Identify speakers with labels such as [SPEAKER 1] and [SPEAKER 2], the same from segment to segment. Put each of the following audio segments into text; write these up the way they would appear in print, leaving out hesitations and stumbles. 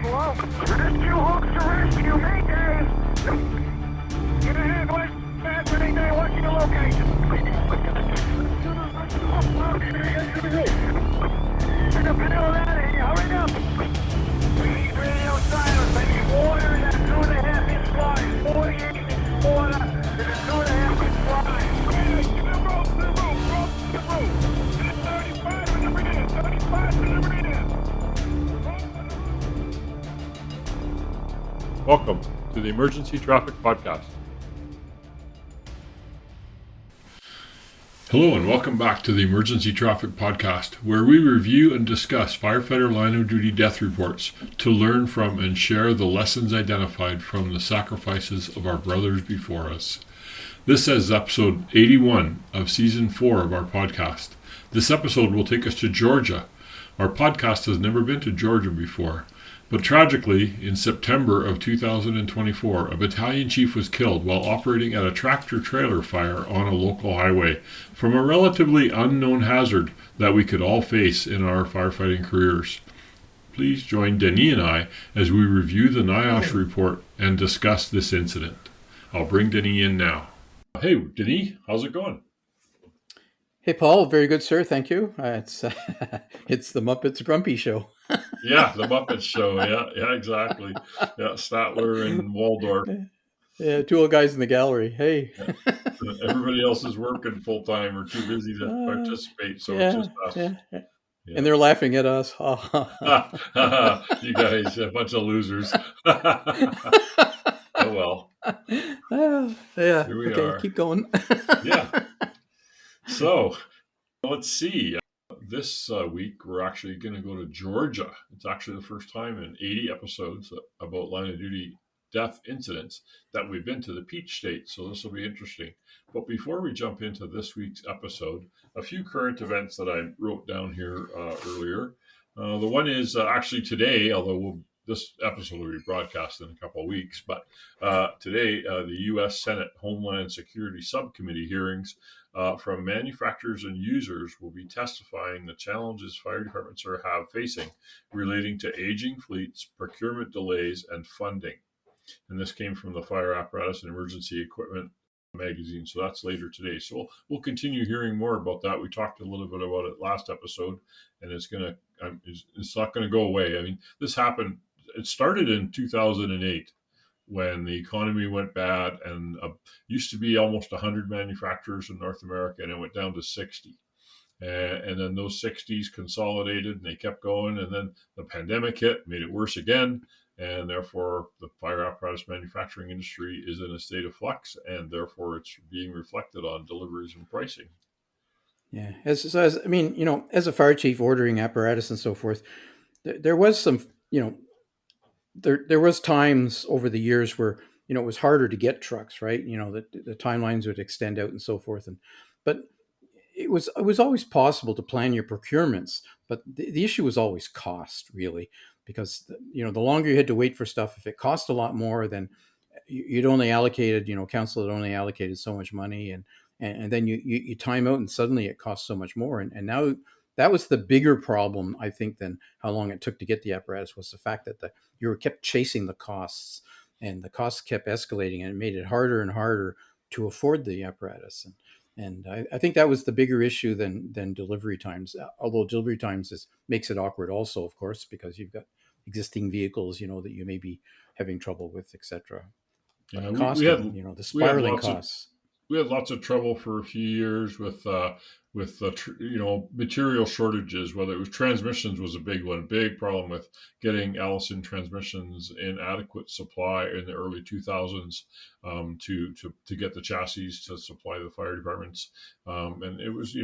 [SPEAKER 1] Hello? Rescue hooks to rescue, Mayday! Get ahead, West. Fast, Mayday, what's your location? Get the panel out of here, hurry up! We need radio silence, I need water in that 2.5 inch line. 48 inch water in a 2.5 inch line. To the rope, to the rope, 35 in the rear, 35 in the rear.
[SPEAKER 2] Welcome to the Emergency Traffic Podcast. Hello and welcome back to the Emergency Traffic Podcast, where we review and discuss firefighter line of duty death reports to learn from and share the lessons identified from the sacrifices of our brothers before us. This is episode 81 of season 4 of our podcast. This episode will take us to Georgia. Our podcast has never been to Georgia before. But tragically, in September of 2024, a battalion chief was killed while operating at a tractor-trailer fire on a local highway from a relatively unknown hazard that we could all face in our firefighting careers. Please join Denis and I as we review the NIOSH report and discuss this incident. I'll bring Denis in now. Hey, Denis, how's it going?
[SPEAKER 3] Hey, Paul. Very good, sir. Thank you. It's the Muppets Grumpy Show.
[SPEAKER 2] Yeah, the Muppets Show. Yeah, exactly. Yeah, Statler and Waldorf.
[SPEAKER 3] Yeah, two old guys in the gallery. Hey.
[SPEAKER 2] Yeah. Everybody else is working full time or too busy to participate, so it's just us.
[SPEAKER 3] Yeah. And they're laughing at us.
[SPEAKER 2] You guys, a bunch of losers. Oh well.
[SPEAKER 3] Yeah.
[SPEAKER 2] Here we
[SPEAKER 3] okay,
[SPEAKER 2] are.
[SPEAKER 3] Keep going.
[SPEAKER 2] Yeah. So, let's see. This week, we're actually going to go to Georgia. It's actually the first time in 80 episodes about line of duty death incidents that we've been to the Peach State. So this will be interesting. But before we jump into this week's episode, a few current events that I wrote down here earlier. The one is actually today, although this episode will be broadcast in a couple of weeks. But today, the U.S. Senate Homeland Security Subcommittee hearings from manufacturers and users will be testifying the challenges fire departments are facing relating to aging fleets, procurement delays, and funding. And this came from the Fire Apparatus and Emergency Equipment magazine. So that's later today. So we'll continue hearing more about that. We talked a little bit about it last episode, and it's not going to go away. I mean, this happened. It started in 2008. When the economy went bad and used to be almost 100 manufacturers in North America, and it went down to 60. And then those 60s consolidated and they kept going. And then the pandemic hit, made it worse again. And therefore, the fire apparatus manufacturing industry is in a state of flux, and therefore it's being reflected on deliveries and pricing.
[SPEAKER 3] Yeah. As a fire chief ordering apparatus and so forth, there was some, there was times over the years where, it was harder to get trucks, right? The timelines would extend out and so forth. But it was always possible to plan your procurements. But the issue was always cost, really, because, the longer you had to wait for stuff, if it cost a lot more, then you'd only allocated, council had only allocated so much money. And then you time out and suddenly it costs so much more. And now that was the bigger problem, I think, than how long it took to get the apparatus, was the fact that you were kept chasing the costs, and the costs kept escalating, and it made it harder and harder to afford the apparatus. And I think that was the bigger issue than delivery times, although delivery times makes it awkward also, of course, because you've got existing vehicles, that you may be having trouble with, etc.
[SPEAKER 2] Yeah,
[SPEAKER 3] the spiraling costs.
[SPEAKER 2] We had lots of trouble for a few years with material shortages. Whether it was transmissions was a big problem with getting Allison transmissions in adequate supply in the early 2000s to get the chassis to supply the fire departments. And it was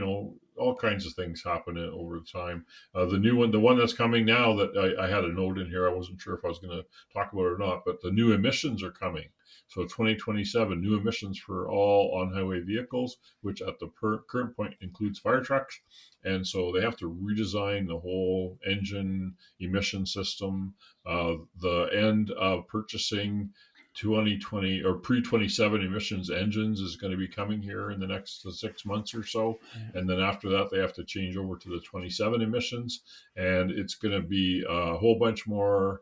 [SPEAKER 2] all kinds of things happening over time. The one that's coming now that I had a note in here. I wasn't sure if I was going to talk about it or not, but the new emissions are coming. So 2027, new emissions for all on-highway vehicles, which at the current point includes fire trucks. And so they have to redesign the whole engine emission system. The end of purchasing 2020 or pre-27 emissions engines is going to be coming here in the next 6 months or so. And then after that, they have to change over to the 27 emissions. And it's going to be a whole bunch more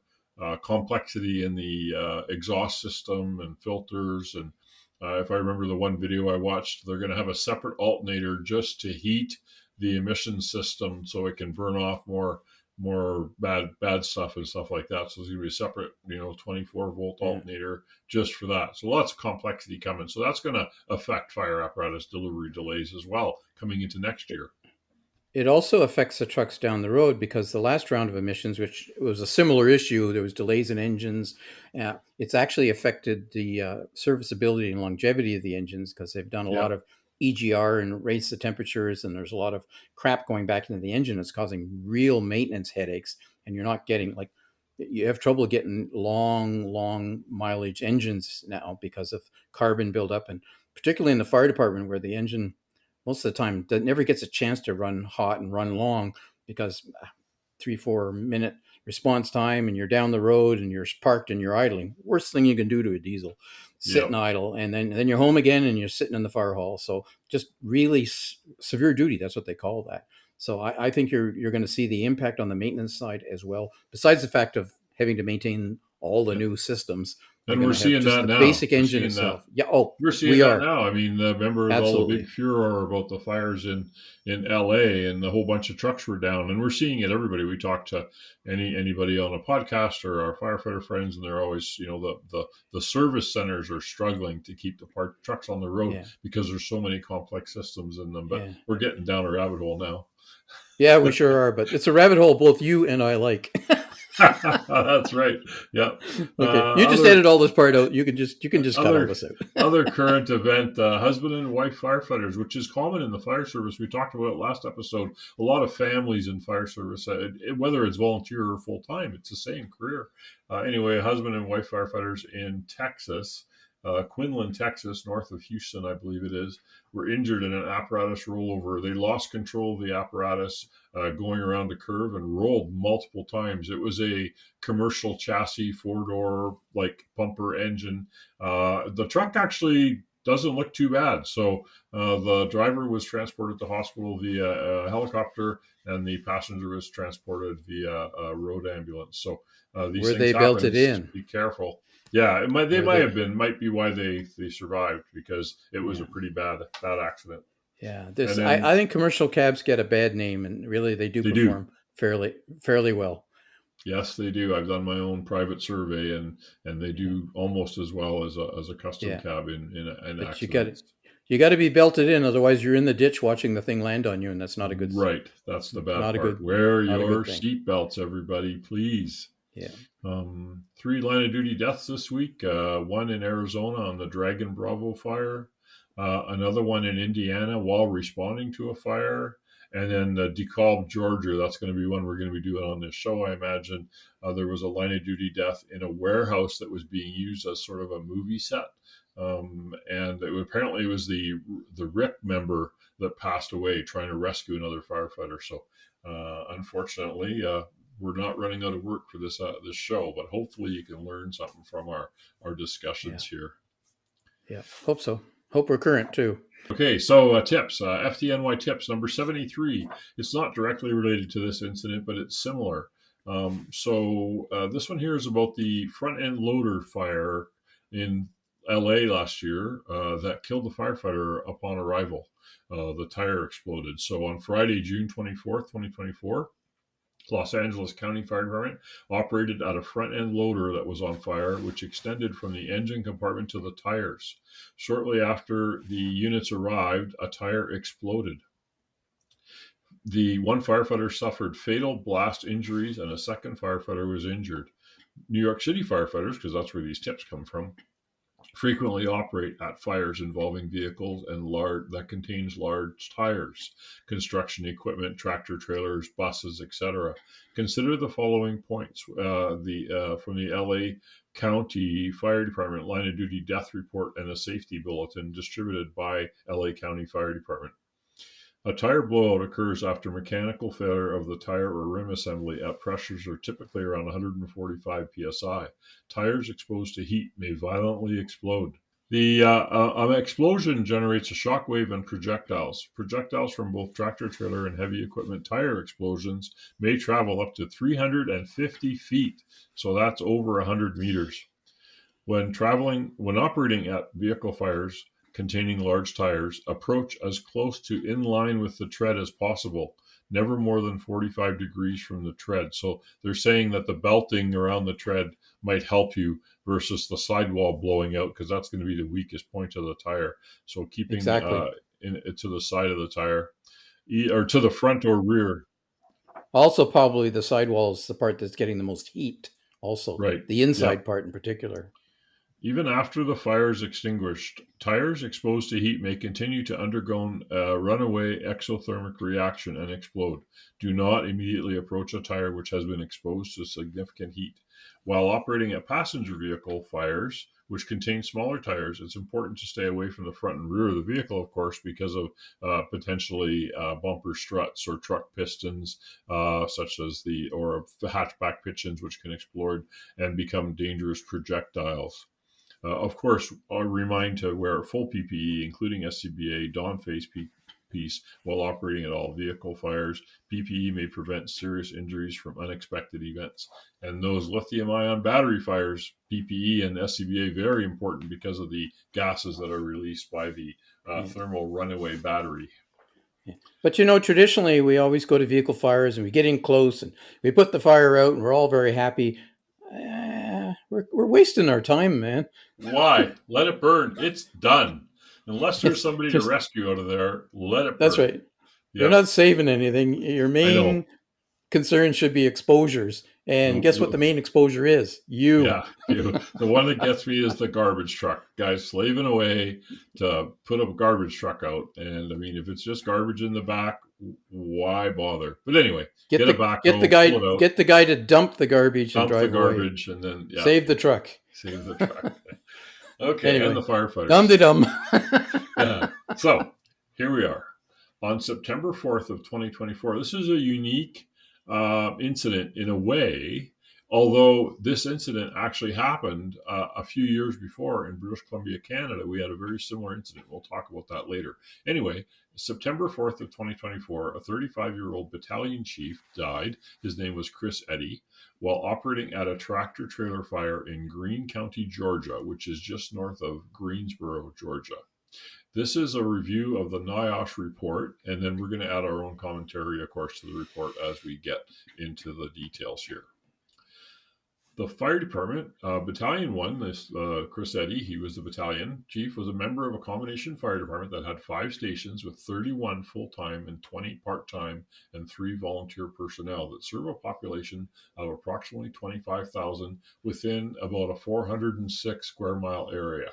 [SPEAKER 2] complexity in the exhaust system and filters. And if I remember the one video I watched, they're going to have a separate alternator just to heat the emission system so it can burn off more bad stuff and stuff like that. So there's going to be a separate 24-volt alternator just for that. So lots of complexity coming. So that's going to affect fire apparatus delivery delays as well coming into next year.
[SPEAKER 3] It also affects the trucks down the road because the last round of emissions, which was a similar issue, there was delays in engines. It's actually affected the serviceability and longevity of the engines because they've done a lot of EGR and raised the temperatures, and there's a lot of crap going back into the engine. It's causing real maintenance headaches, and you're not getting you have trouble getting long mileage engines now because of carbon buildup, and particularly in the fire department where the engine most of the time that never gets a chance to run hot and run long because 3-4 minute response time and you're down the road and you're parked and you're idling. Worst thing you can do to a diesel, sit and idle, and then you're home again and you're sitting in the fire hall. So just really severe duty. That's what they call that. So I think you're going to see the impact on the maintenance side as well, besides the fact of having to maintain all the new systems.
[SPEAKER 2] And we're seeing that now.
[SPEAKER 3] Basic engine itself.
[SPEAKER 2] Yeah.
[SPEAKER 3] Oh,
[SPEAKER 2] we're seeing that now. I mean, remember all the big furor about the fires in LA and the whole bunch of trucks were down, and we're seeing it. Everybody, we talk to anybody on a podcast or our firefighter friends, and they're always, the service centers are struggling to keep the trucks on the road because there's so many complex systems in them. But we're getting down a rabbit hole now.
[SPEAKER 3] Yeah, we sure are. But it's a rabbit hole both you and I like.
[SPEAKER 2] That's right. Yeah.
[SPEAKER 3] Okay. You just edit all this part out. You can just cut all this out.
[SPEAKER 2] Other current event: husband and wife firefighters, which is common in the fire service. We talked about it last episode. A lot of families in fire service, whether it's volunteer or full time, it's the same career. Anyway, husband and wife firefighters in Texas. Quinlan, Texas, north of Houston, I believe it is, were injured in an apparatus rollover. They lost control of the apparatus going around the curve and rolled multiple times. It was a commercial chassis, 4-door, pumper engine. The truck actually doesn't look too bad. So the driver was transported to hospital via helicopter, and the passenger was transported via road ambulance. So these
[SPEAKER 3] where
[SPEAKER 2] things
[SPEAKER 3] they built it in.
[SPEAKER 2] Be careful. Yeah, might be why they survived, because it was a pretty bad accident.
[SPEAKER 3] Yeah, I think commercial cabs get a bad name, and really they perform fairly well.
[SPEAKER 2] Yes, they do. I've done my own private survey, and they do almost as well as a custom cab in accidents.
[SPEAKER 3] You got to be belted in, otherwise you're in the ditch watching the thing land on you, and that's not a good thing.
[SPEAKER 2] Right, that's the bad part. Wear your seat belts, everybody, please.
[SPEAKER 3] Yeah.
[SPEAKER 2] 3 line of duty deaths this week. One in Arizona on the Dragon Bravo fire. Another one in Indiana while responding to a fire. And then DeKalb, Georgia. That's going to be one we're going to be doing on this show, I imagine. There was a line of duty death in a warehouse that was being used as sort of a movie set. And apparently it was the RIP member that passed away trying to rescue another firefighter. So unfortunately, we're not running out of work for this show, but hopefully you can learn something from our discussions here.
[SPEAKER 3] Yeah, hope so. Hope we're current too.
[SPEAKER 2] Okay, so tips, FDNY tips number 73. It's not directly related to this incident, but it's similar. This one here is about the front end loader fire in LA last year that killed the firefighter upon arrival. The tire exploded. So on Friday, June 24th, 2024, Los Angeles County Fire Department operated at a front-end loader that was on fire, which extended from the engine compartment to the tires. Shortly after the units arrived, a tire exploded. The one firefighter suffered fatal blast injuries, and a second firefighter was injured. New York City firefighters, because that's where these tips come from, frequently operate at fires involving vehicles that contains large tires, construction equipment, tractor trailers, buses, etc. Consider the following points from the LA County Fire Department line of duty death report and a safety bulletin distributed by LA County Fire Department. A tire blowout occurs after mechanical failure of the tire or rim assembly at pressures are typically around 145 psi. Tires exposed to heat may violently explode. The an explosion generates a shock wave and projectiles. Projectiles from both tractor trailer and heavy equipment tire explosions may travel up to 350 feet. So that's over 100 meters. When operating at vehicle fires containing large tires, approach as close to in line with the tread as possible, never more than 45 degrees from the tread. So they're saying that the belting around the tread might help you versus the sidewall blowing out, because that's going to be the weakest point of the tire. So keeping
[SPEAKER 3] Exactly.
[SPEAKER 2] to the side of the tire, or to the front or rear.
[SPEAKER 3] Also, probably the sidewall is the part that's getting the most heat. Also,
[SPEAKER 2] Right.
[SPEAKER 3] the
[SPEAKER 2] Yeah.
[SPEAKER 3] inside part in particular.
[SPEAKER 2] Even after the fire is extinguished, tires exposed to heat may continue to undergo a runaway exothermic reaction and explode. Do not immediately approach a tire which has been exposed to significant heat. While operating at passenger vehicle fires, which contain smaller tires, it's important to stay away from the front and rear of the vehicle, of course, because of potentially bumper struts or truck pistons, such as the hatchback pistons, which can explode and become dangerous projectiles. Of course, I'll remind to wear full PPE, including SCBA, dawn face piece, while operating at all vehicle fires. PPE may prevent serious injuries from unexpected events. And those lithium ion battery fires, PPE and SCBA, very important because of the gases that are released by the
[SPEAKER 3] Yeah.
[SPEAKER 2] thermal runaway battery.
[SPEAKER 3] Yeah. But traditionally we always go to vehicle fires and we get in close and we put the fire out and we're all very happy. We're wasting our time, man.
[SPEAKER 2] Why? Let it burn. It's done. Unless there's
[SPEAKER 3] It's
[SPEAKER 2] somebody to
[SPEAKER 3] just
[SPEAKER 2] rescue out of there, let it
[SPEAKER 3] that's
[SPEAKER 2] burn.
[SPEAKER 3] right. You're
[SPEAKER 2] Yep,
[SPEAKER 3] not saving anything. Your
[SPEAKER 2] I know.
[SPEAKER 3] main concern should be exposures. And guess what the main exposure is? You.
[SPEAKER 2] Yeah, the one that gets me is the garbage truck. Guys slaving away to put a garbage truck out. And I mean, if it's just garbage in the back, why bother? But anyway, get a backhoe, pull it out,
[SPEAKER 3] Get the guy to dump the garbage and
[SPEAKER 2] dump the
[SPEAKER 3] drive away.
[SPEAKER 2] garbage, and then, yeah,
[SPEAKER 3] Save the truck.
[SPEAKER 2] save the truck. Okay, and
[SPEAKER 3] Anyway,
[SPEAKER 2] the firefighters.
[SPEAKER 3] dum de dum.
[SPEAKER 2] Yeah. So here we are on September 4th of 2024. This is a unique incident in a way, although this incident actually happened a few years before in British Columbia, Canada. We had a very similar incident. We'll talk about that later. Anyway, September 4th of 2024, a 35-year-old battalion chief died. His name was Chris Eddy, while operating at a tractor trailer fire in Greene County, Georgia, which is just north of Greensboro, Georgia. This is a review of the NIOSH report, and then we're going to add our own commentary, of course, to the report as we get into the details here. The fire department, Battalion 1, this Chris Eddy, he was the battalion chief, was a member of a combination fire department that had 5 stations with 31 full-time and 20 part-time and 3 volunteer personnel that serve a population of approximately 25,000 within about a 406 square mile area.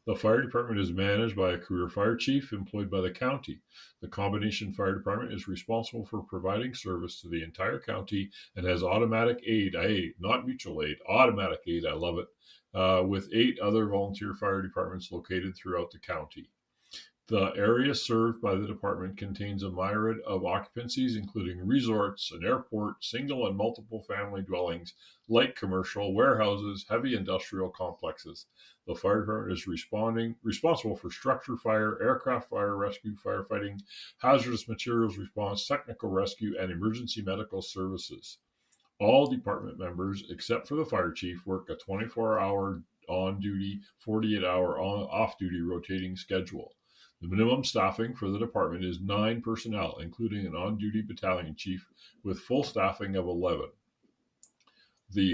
[SPEAKER 2] The fire department is managed by a career fire chief employed by the county. The combination fire department is responsible for providing service to the entire county and has automatic aid, not mutual aid, automatic aid, I love it, with 8 other volunteer fire departments located throughout the county. The area served by the department contains a myriad of occupancies, including resorts, an airport, single and multiple family dwellings, light commercial, warehouses, heavy industrial complexes. The fire department is responsible for structure fire, aircraft fire rescue, firefighting, hazardous materials response, technical rescue, and emergency medical services. All department members, except for the fire chief, work a 24-hour on-duty, 48-hour off-duty rotating schedule. The minimum staffing for the department is 9 personnel, including an on-duty battalion chief, with full staffing of 11.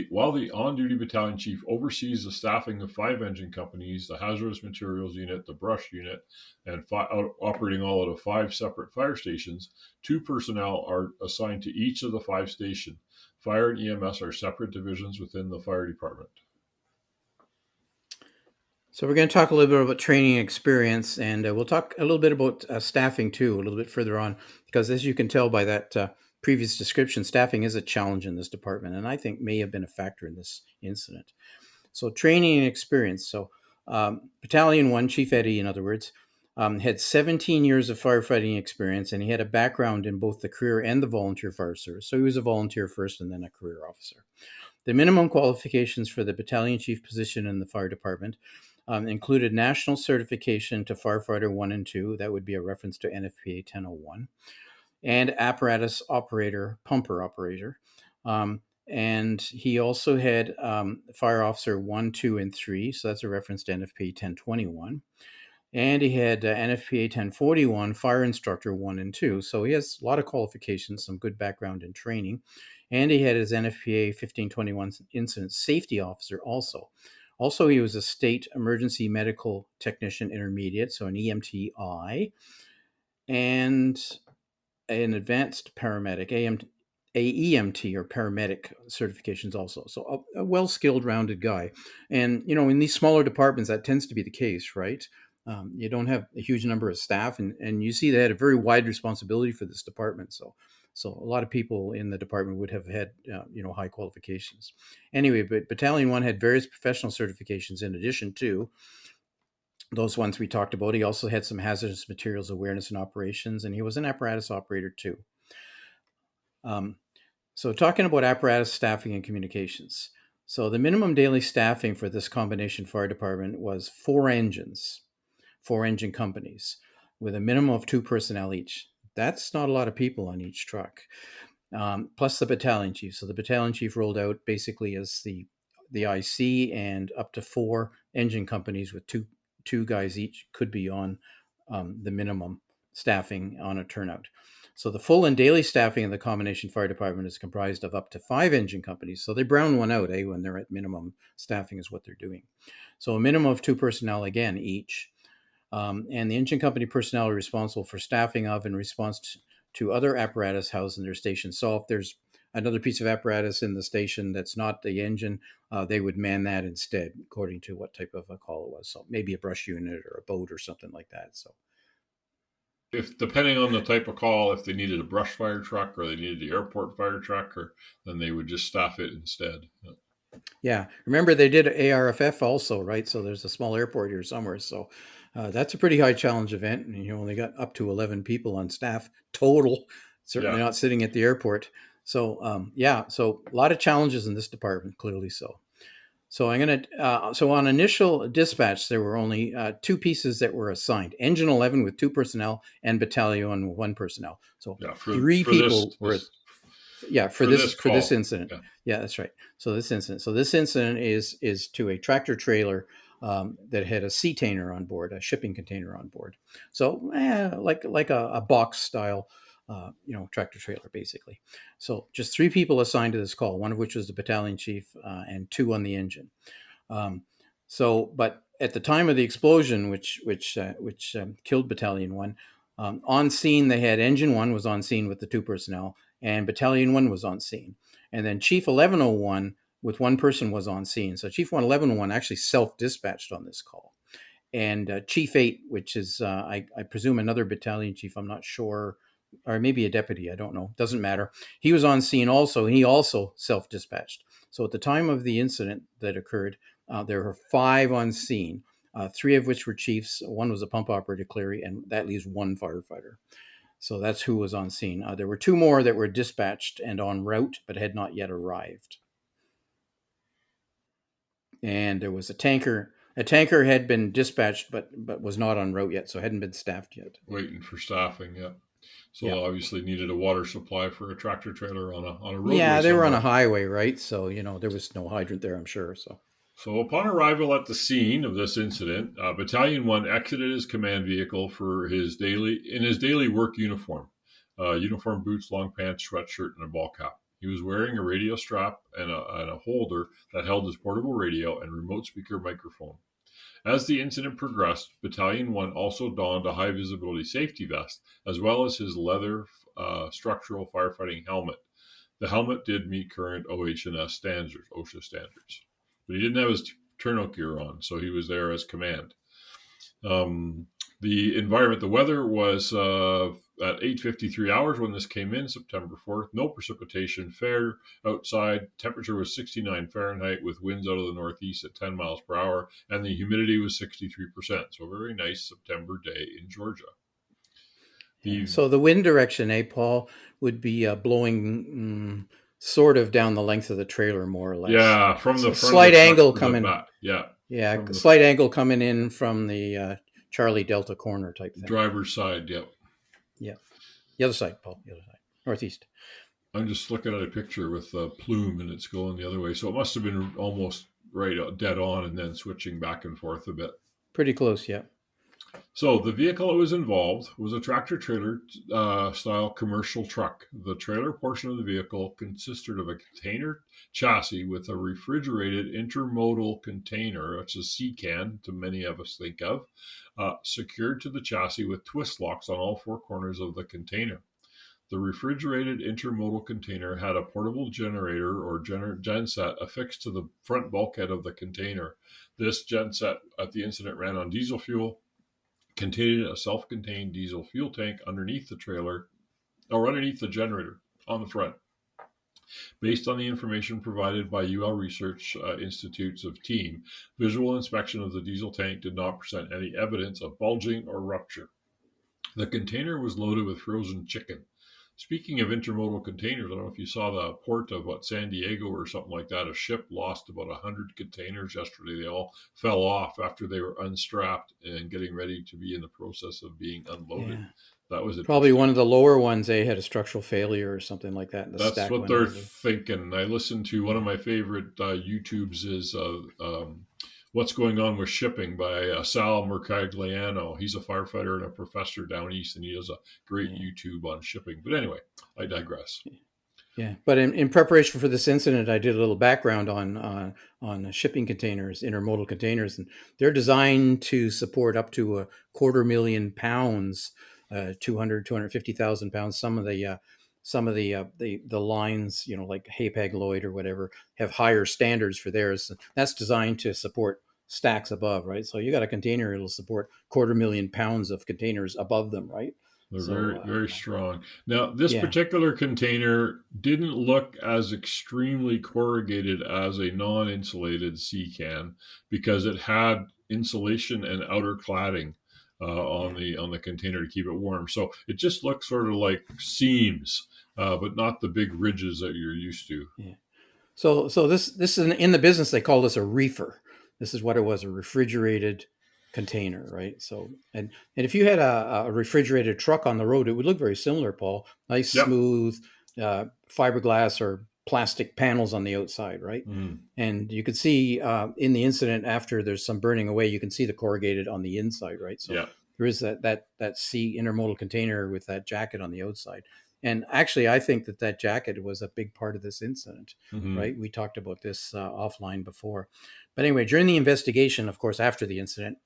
[SPEAKER 2] While the on-duty battalion chief oversees the staffing of 5 engine companies, the hazardous materials unit, the brush unit, and operating all out of 5 separate fire stations, 2 personnel are assigned to each of the 5 stations. Fire and EMS are separate divisions within the fire department.
[SPEAKER 3] So we're going to talk a little bit about training experience, and we'll talk a little bit about staffing too, a little bit further on, because as you can tell by that previous description, staffing is a challenge in this department, and I think may have been a factor in this incident. So training and experience. So Battalion 1, Chief Eddy, in other words, had 17 years of firefighting experience, and he had a background in both the career and the volunteer fire service. So he was a volunteer first and then a career officer. The minimum qualifications for the battalion chief position in the fire department included national certification to firefighter 1 and 2. That would be a reference to NFPA 1001. And apparatus operator, pumper operator. And he also had fire officer 1, 2, and 3. So that's a reference to NFPA 1021. And he had NFPA 1041, fire instructor 1 and 2. So he has a lot of qualifications, some good background in training. And he had his NFPA 1521 incident safety officer also. Also, he was a state emergency medical technician intermediate, so an EMTI, and an advanced paramedic, AEMT or paramedic certifications also. So a well-skilled, rounded guy. And, in these smaller departments, that tends to be the case, right? You don't have a huge number of staff, and you see they had a very wide responsibility for this department. So a lot of people in the department would have had, high qualifications. Anyway, but Battalion 1 had various professional certifications in addition to those ones we talked about. He also had some hazardous materials awareness and operations, and he was an apparatus operator too. So talking about apparatus staffing and communications. So the minimum daily staffing for this combination fire department was 4 engines, 4 engine companies with a minimum of 2 personnel each. That's not a lot of people on each truck. Plus the battalion chief. So the battalion chief rolled out basically as the IC, and up to 4 engine companies with two guys each could be on the minimum staffing on a turnout. So the full and daily staffing of the combination fire department is comprised of up to 5 engine companies. So they brown one out, when they're at minimum staffing is what they're doing. So a minimum of 2 personnel again each. And the engine company personnel are responsible for staffing of and response to other apparatus housed in their station. So if there's another piece of apparatus in the station that's not the engine, they would man that instead, according to what type of a call it was. So maybe a brush unit or a boat or something like that. So,
[SPEAKER 2] if depending on the type of call, if they needed a brush fire truck or they needed the airport fire truck, then they would just staff it instead.
[SPEAKER 3] Yeah, remember they did ARFF also, right? So there's a small airport here somewhere. So that's a pretty high challenge event, and you only got up to 11 people on staff total. Certainly not sitting at the airport. So so a lot of challenges in this department, clearly so. So I'm going to, so on initial dispatch, there were only 2 pieces that were assigned: Engine 11 with 2 personnel and Battalion 1 personnel. So 3 people were, for this incident. Yeah, that's right. So this incident is to a tractor trailer that had a container on board, a shipping container on board. So like a box style, tractor trailer basically. So just 3 people assigned to this call, one of which was the battalion chief, and 2 on the engine. But at the time of the explosion, which killed Battalion 1, on scene they had Engine 1 was on scene with the 2 personnel, and Battalion 1 was on scene, and then Chief 1101 with 1 person was on scene. So Chief 1101 actually self-dispatched on this call. And Chief 8, which is, I presume, another battalion chief, I'm not sure, or maybe a deputy, I don't know, doesn't matter. He was on scene also, and he also self-dispatched. So at the time of the incident that occurred, there were 5 on scene, 3 of which were chiefs. 1 was a pump operator, clearly, and that leaves 1 firefighter. So that's who was on scene. There were 2 more that were dispatched and en route, but had not yet arrived. And there was a tanker. A tanker had been dispatched, but was not en route yet, so hadn't been staffed yet.
[SPEAKER 2] Waiting for staffing, yeah. So obviously needed a water supply for a tractor trailer on a roadway.
[SPEAKER 3] Yeah, they were on a highway, right? So, there was no hydrant there, I'm sure.
[SPEAKER 2] So upon arrival at the scene of this incident, Battalion 1 exited his command vehicle in his daily work uniform, uniform boots, long pants, sweatshirt, and a ball cap. He was wearing a radio strap and a holder that held his portable radio and remote speaker microphone. As the incident progressed, Battalion 1 also donned a high-visibility safety vest, as well as his leather structural firefighting helmet. The helmet did meet current OSHA standards. But he didn't have his turnout gear on, so he was there as command. The weather was at 8:53 hours when this came in, September 4th. No precipitation, fair outside. Temperature was 69 Fahrenheit with winds out of the northeast at 10 miles per hour, and the humidity was 63%. So a very nice September day in Georgia.
[SPEAKER 3] So the wind direction, Paul, would be blowing sort of down the length of the trailer, more or less.
[SPEAKER 2] Yeah, from the front
[SPEAKER 3] slight angle coming.
[SPEAKER 2] Yeah,
[SPEAKER 3] Yeah,
[SPEAKER 2] from the
[SPEAKER 3] slight angle coming in from the Charlie Delta corner type thing.
[SPEAKER 2] driver's side. Yep.
[SPEAKER 3] Yeah. The other side, Paul. The other side. Northeast.
[SPEAKER 2] I'm just looking at a picture with a plume and it's going the other way. So it must have been almost right dead on and then switching back and forth a bit.
[SPEAKER 3] Pretty close, yeah.
[SPEAKER 2] So the vehicle that was involved was a tractor-trailer style commercial truck. The trailer portion of the vehicle consisted of a container chassis with a refrigerated intermodal container, which is CCAN to many of us think of, secured to the chassis with twist locks on all four corners of the container. The refrigerated intermodal container had a portable generator or genset affixed to the front bulkhead of the container. This genset at the incident ran on diesel fuel, containing a self-contained diesel fuel tank underneath the trailer or underneath the generator on the front. Based on the information provided by UL Research Institute's team, visual inspection of the diesel tank did not present any evidence of bulging or rupture. The container was loaded with frozen chicken. Speaking of intermodal containers, I don't know if you saw the port of San Diego or something like that. A ship lost about 100 containers yesterday. They all fell off after they were unstrapped and getting ready to be in the process of being unloaded.
[SPEAKER 3] Yeah.
[SPEAKER 2] That was
[SPEAKER 3] probably one of the lower ones. They had a structural failure or something like that. And the
[SPEAKER 2] That's
[SPEAKER 3] stack
[SPEAKER 2] what
[SPEAKER 3] went
[SPEAKER 2] they're
[SPEAKER 3] over.
[SPEAKER 2] thinking. I listened to one of my favorite YouTubes is What's Going On with Shipping by Sal Mercagliano. He's a firefighter and a professor down east, and he does a great YouTube on shipping. But anyway, I digress.
[SPEAKER 3] Yeah, but in preparation for this incident, I did a little background on shipping containers, intermodal containers, and they're designed to support up to 250,000 pounds, 250,000 pounds. Some of the lines, like Hapag-Lloyd or whatever, have higher standards for theirs. That's designed to support stacks above, right? So you got a container, it'll support 250,000 pounds of containers above them, right?
[SPEAKER 2] They're
[SPEAKER 3] So,
[SPEAKER 2] very, very strong. Now, this
[SPEAKER 3] yeah.
[SPEAKER 2] particular container didn't look as extremely corrugated as a non-insulated C-can because it had insulation and outer cladding on the container to keep it warm. So it just looked sort of like seams, but not the big ridges that you're used to.
[SPEAKER 3] Yeah. So this is in the business, they call this a reefer. This is what it was, a refrigerated container, right? So and if you had a refrigerated truck on the road, it would look very similar, Paul. Nice,
[SPEAKER 2] Yep.
[SPEAKER 3] smooth fiberglass or plastic panels on the outside, right?
[SPEAKER 2] Mm.
[SPEAKER 3] And you could see in the incident after there's some burning away, you can see the corrugated on the inside, right? So
[SPEAKER 2] Yeah.
[SPEAKER 3] there is that C intermodal container with that jacket on the outside. And actually, I think that jacket was a big part of this incident, right? We talked about this offline before. But anyway, during the investigation, of course, after the incident,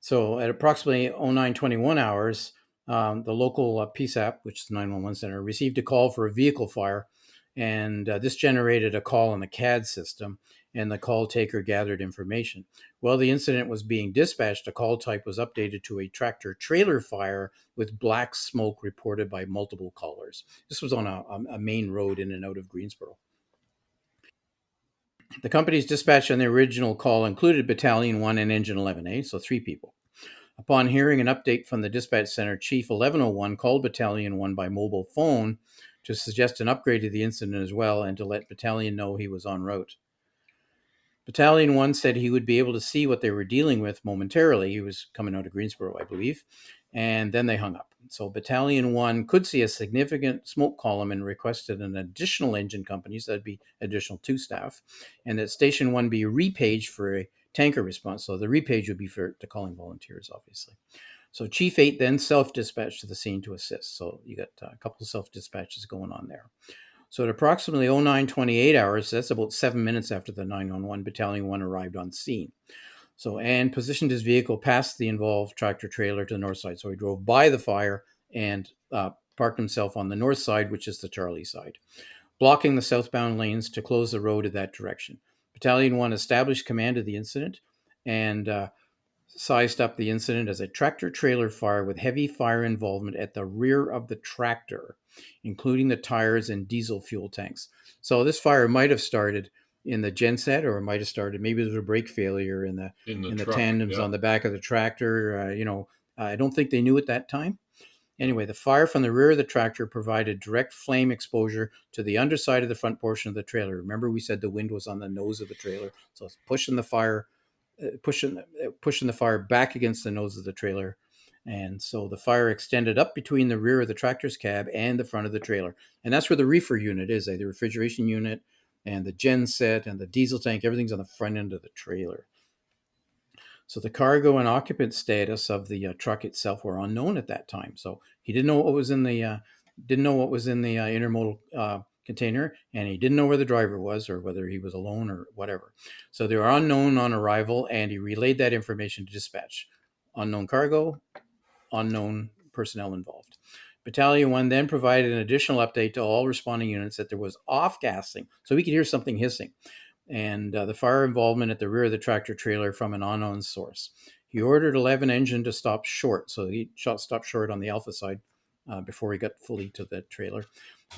[SPEAKER 3] so at approximately 0921 hours, the local PSAP, which is the 911 center, received a call for a vehicle fire. And this generated a call on the CAD system, and the call taker gathered information. While the incident was being dispatched, the call type was updated to a tractor trailer fire with black smoke reported by multiple callers. This was on a main road in and out of Greensboro. The company's dispatch on the original call included Battalion 1 and Engine 11A, so 3 people. Upon hearing an update from the dispatch center, Chief 1101 called Battalion 1 by mobile phone to suggest an upgrade to the incident as well and to let Battalion know he was en route. Battalion 1 said he would be able to see what they were dealing with momentarily. He was coming out of Greensboro, I believe, and then they hung up. So Battalion 1 could see a significant smoke column and requested an additional engine company, so that'd be additional 2 staff, and that Station 1 be repaged for a tanker response. So the repage would be for the calling volunteers, obviously. So Chief 8 then self-dispatched to the scene to assist. So you got a couple of self-dispatches going on there. So at approximately 0928 hours, that's about 7 minutes after the 911, Battalion 1 arrived on scene. So and positioned his vehicle past the involved tractor trailer to the north side. So he drove by the fire and parked himself on the north side, which is the Charlie side, blocking the southbound lanes to close the road in that direction. Battalion 1 established command of the incident and sized up the incident as a tractor-trailer fire with heavy fire involvement at the rear of the tractor, including the tires and diesel fuel tanks. So this fire might have started in the genset, or it might have started, maybe there was a brake failure in the
[SPEAKER 2] truck,
[SPEAKER 3] tandems on the back of the tractor. I don't think they knew at that time. Anyway, the fire from the rear of the tractor provided direct flame exposure to the underside of the front portion of the trailer. Remember, we said the wind was on the nose of the trailer, so it's pushing the fire back against the nose of the trailer. And so the fire extended up between the rear of the tractor's cab and the front of the trailer. And that's where the reefer unit is, the refrigeration unit and the gen set and the diesel tank. Everything's on the front end of the trailer. So the cargo and occupant status of the truck itself were unknown at that time. So he didn't know what was in the intermodal container, and he didn't know where the driver was or whether he was alone or whatever. So they were unknown on arrival, and he relayed that information to dispatch. Unknown cargo, unknown personnel involved. Battalion 1 then provided an additional update to all responding units that there was off-gassing, so we could hear something hissing, and the fire involvement at the rear of the tractor trailer from an unknown source. He ordered 11 engine to stop short, so he stopped short on the Alpha side before he got fully to the trailer,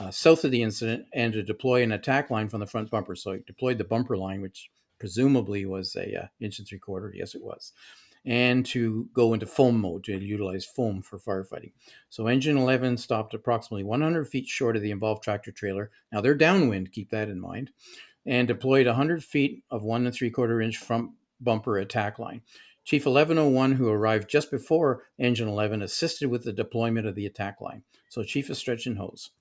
[SPEAKER 3] south of the incident, and to deploy an attack line from the front bumper. So he deployed the bumper line, which presumably was a inch and 3/4. Yes, it was. And to go into foam mode, to utilize foam for firefighting. So engine 11 stopped approximately 100 feet short of the involved tractor trailer. Now they're downwind, keep that in mind, and deployed 100 feet of 1 3/4 inch front bumper attack line. Chief 1101, who arrived just before Engine 11, assisted with the deployment of the attack line. So Chief is stretching hose.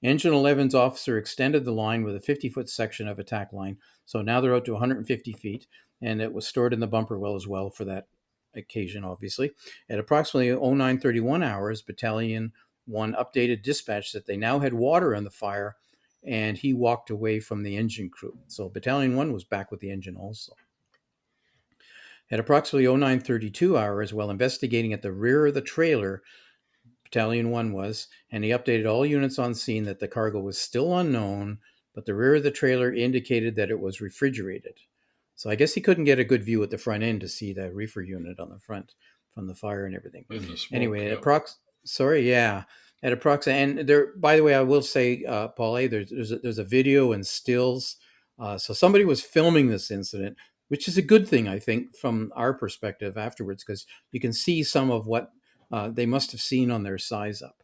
[SPEAKER 3] Engine 11's officer extended the line with a 50-foot section of attack line. So now they're out to 150 feet, and it was stored in the bumper well as well for that occasion, obviously. At approximately 0931 hours, Battalion 1 updated dispatch that they now had water on the fire, and he walked away from the engine crew. So Battalion 1 was back with the engine also. At approximately 0932 hours, while investigating at the rear of the trailer, Battalion 1 was, and he updated all units on scene that the cargo was still unknown, but the rear of the trailer indicated that it was refrigerated. So I guess he couldn't get a good view at the front end to see the reefer unit on the front from the fire and everything. Anyway, at and there. By the way, I will say, Paul, there's a video and stills. So somebody was filming this incident, which is a good thing, I think, from our perspective afterwards, because you can see some of what they must have seen on their size up.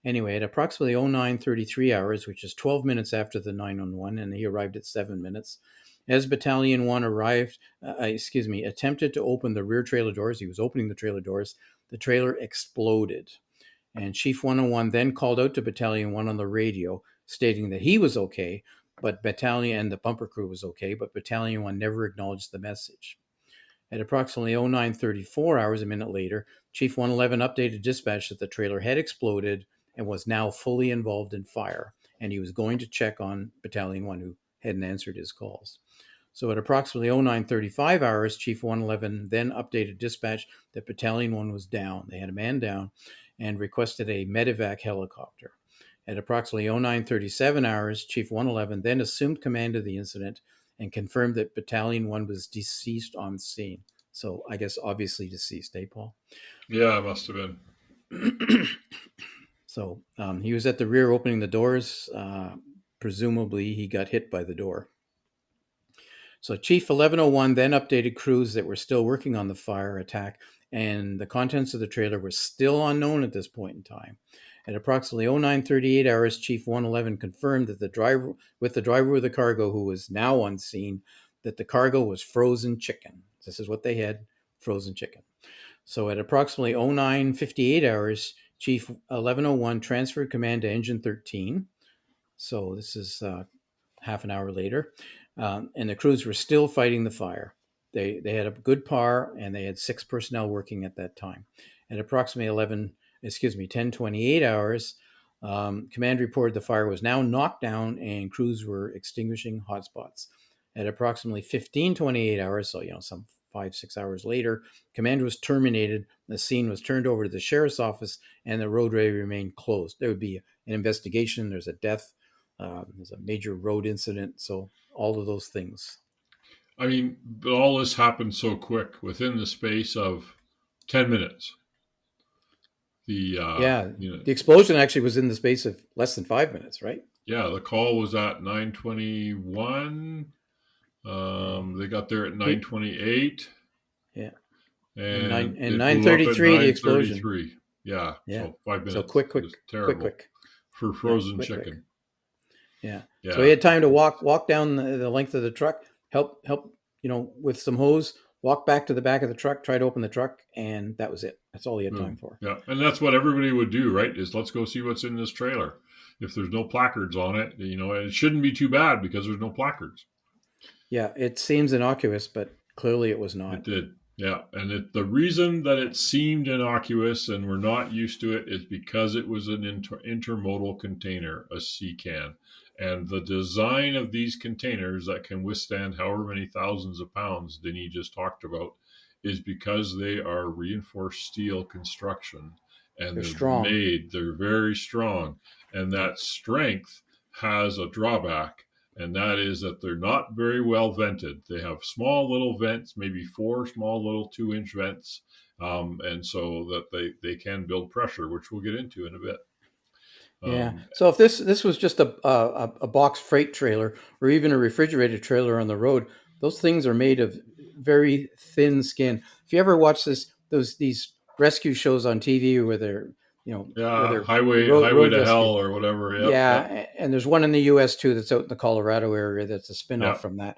[SPEAKER 3] Anyway, at approximately 0933 hours, which is 12 minutes after the 911, and he arrived at 7 minutes, as Battalion 1 attempted to open the rear trailer doors, he was opening the trailer doors, the trailer exploded. And Chief 101 then called out to Battalion 1 on the radio, stating that he was okay, but Battalion and the bumper crew was okay, but Battalion 1 never acknowledged the message. At approximately 0934 hours, a minute later, Chief 111 updated dispatch that the trailer had exploded and was now fully involved in fire, and he was going to check on Battalion 1, who hadn't answered his calls. So at approximately 0935 hours, Chief 111 then updated dispatch that Battalion 1 was down. They had a man down and requested a medevac helicopter. At approximately 0937 hours, Chief 111 then assumed command of the incident and confirmed that Battalion 1 was deceased on scene. So I guess obviously deceased, Paul?
[SPEAKER 2] Yeah, it must have been.
[SPEAKER 3] So he was at the rear opening the doors. Presumably he got hit by the door. So Chief 1101 then updated crews that were still working on the fire attack, and the contents of the trailer were still unknown at this point in time. At approximately 0938 hours, Chief 111 confirmed that the driver of the cargo, who was now on scene, that the cargo was frozen chicken. This is what they had, frozen chicken. So at approximately 0958 hours, Chief 1101 transferred command to Engine 13. So this is half an hour later. And the crews were still fighting the fire. They had a good par, and they had 6 personnel working at that time. At approximately 10:28 hours, command reported the fire was now knocked down and crews were extinguishing hotspots. At approximately 15:28 hours, so some 5-6 hours later, command was terminated. The scene was turned over to the sheriff's office, and the roadway remained closed. There would be an investigation. There's a death. There's a major road incident. So all of those things.
[SPEAKER 2] I mean, but all this happened so quick within the space of 10 minutes.
[SPEAKER 3] The explosion actually was in the space of less than 5 minutes, right?
[SPEAKER 2] Yeah, the call was at 9:21. They got there at 9:28.
[SPEAKER 3] Yeah.
[SPEAKER 2] And
[SPEAKER 3] 9:33, the explosion.
[SPEAKER 2] Yeah.
[SPEAKER 3] Yeah.
[SPEAKER 2] So 5 minutes
[SPEAKER 3] So quick,
[SPEAKER 2] is terrible
[SPEAKER 3] quick.
[SPEAKER 2] for
[SPEAKER 3] Yeah,
[SPEAKER 2] frozen
[SPEAKER 3] quick.
[SPEAKER 2] chicken.
[SPEAKER 3] Yeah. So he
[SPEAKER 2] Yeah.
[SPEAKER 3] had time to walk down the length of the truck, help, with some hose, walk back to the back of the truck, try to open the truck, and that was it. That's all he had time
[SPEAKER 2] Boom.
[SPEAKER 3] for.
[SPEAKER 2] Yeah. And that's what everybody would do, right? Is let's go see what's in this trailer. If there's no placards on it, it shouldn't be too bad because there's no placards.
[SPEAKER 3] Yeah, it seems innocuous, but clearly it was
[SPEAKER 2] It
[SPEAKER 3] not.
[SPEAKER 2] did. Yeah. And the reason that it seemed innocuous and we're not used to it is because it was an intermodal container, a sea can. And the design of these containers that can withstand however many thousands of pounds Denis just talked about is because they are reinforced steel construction and
[SPEAKER 3] They're strong.
[SPEAKER 2] they're very strong. And
[SPEAKER 3] Yeah.
[SPEAKER 2] that strength has a drawback, and that is that they're not very well vented. They have small little vents, maybe 4 small little 2-inch vents, and so that they can build pressure, which we'll get into in a bit.
[SPEAKER 3] Yeah. So if this was just a box freight trailer or even a refrigerated trailer on the road, those things are made of very thin skin. If you ever watch these rescue shows on TV where they're where
[SPEAKER 2] Yeah,
[SPEAKER 3] they're
[SPEAKER 2] highway
[SPEAKER 3] road
[SPEAKER 2] to
[SPEAKER 3] rescue.
[SPEAKER 2] hell or whatever. Yep,
[SPEAKER 3] Yeah,
[SPEAKER 2] yep,
[SPEAKER 3] and there's one in the U.S. too that's out in the Colorado area. That's a spinoff
[SPEAKER 2] yep.
[SPEAKER 3] from that.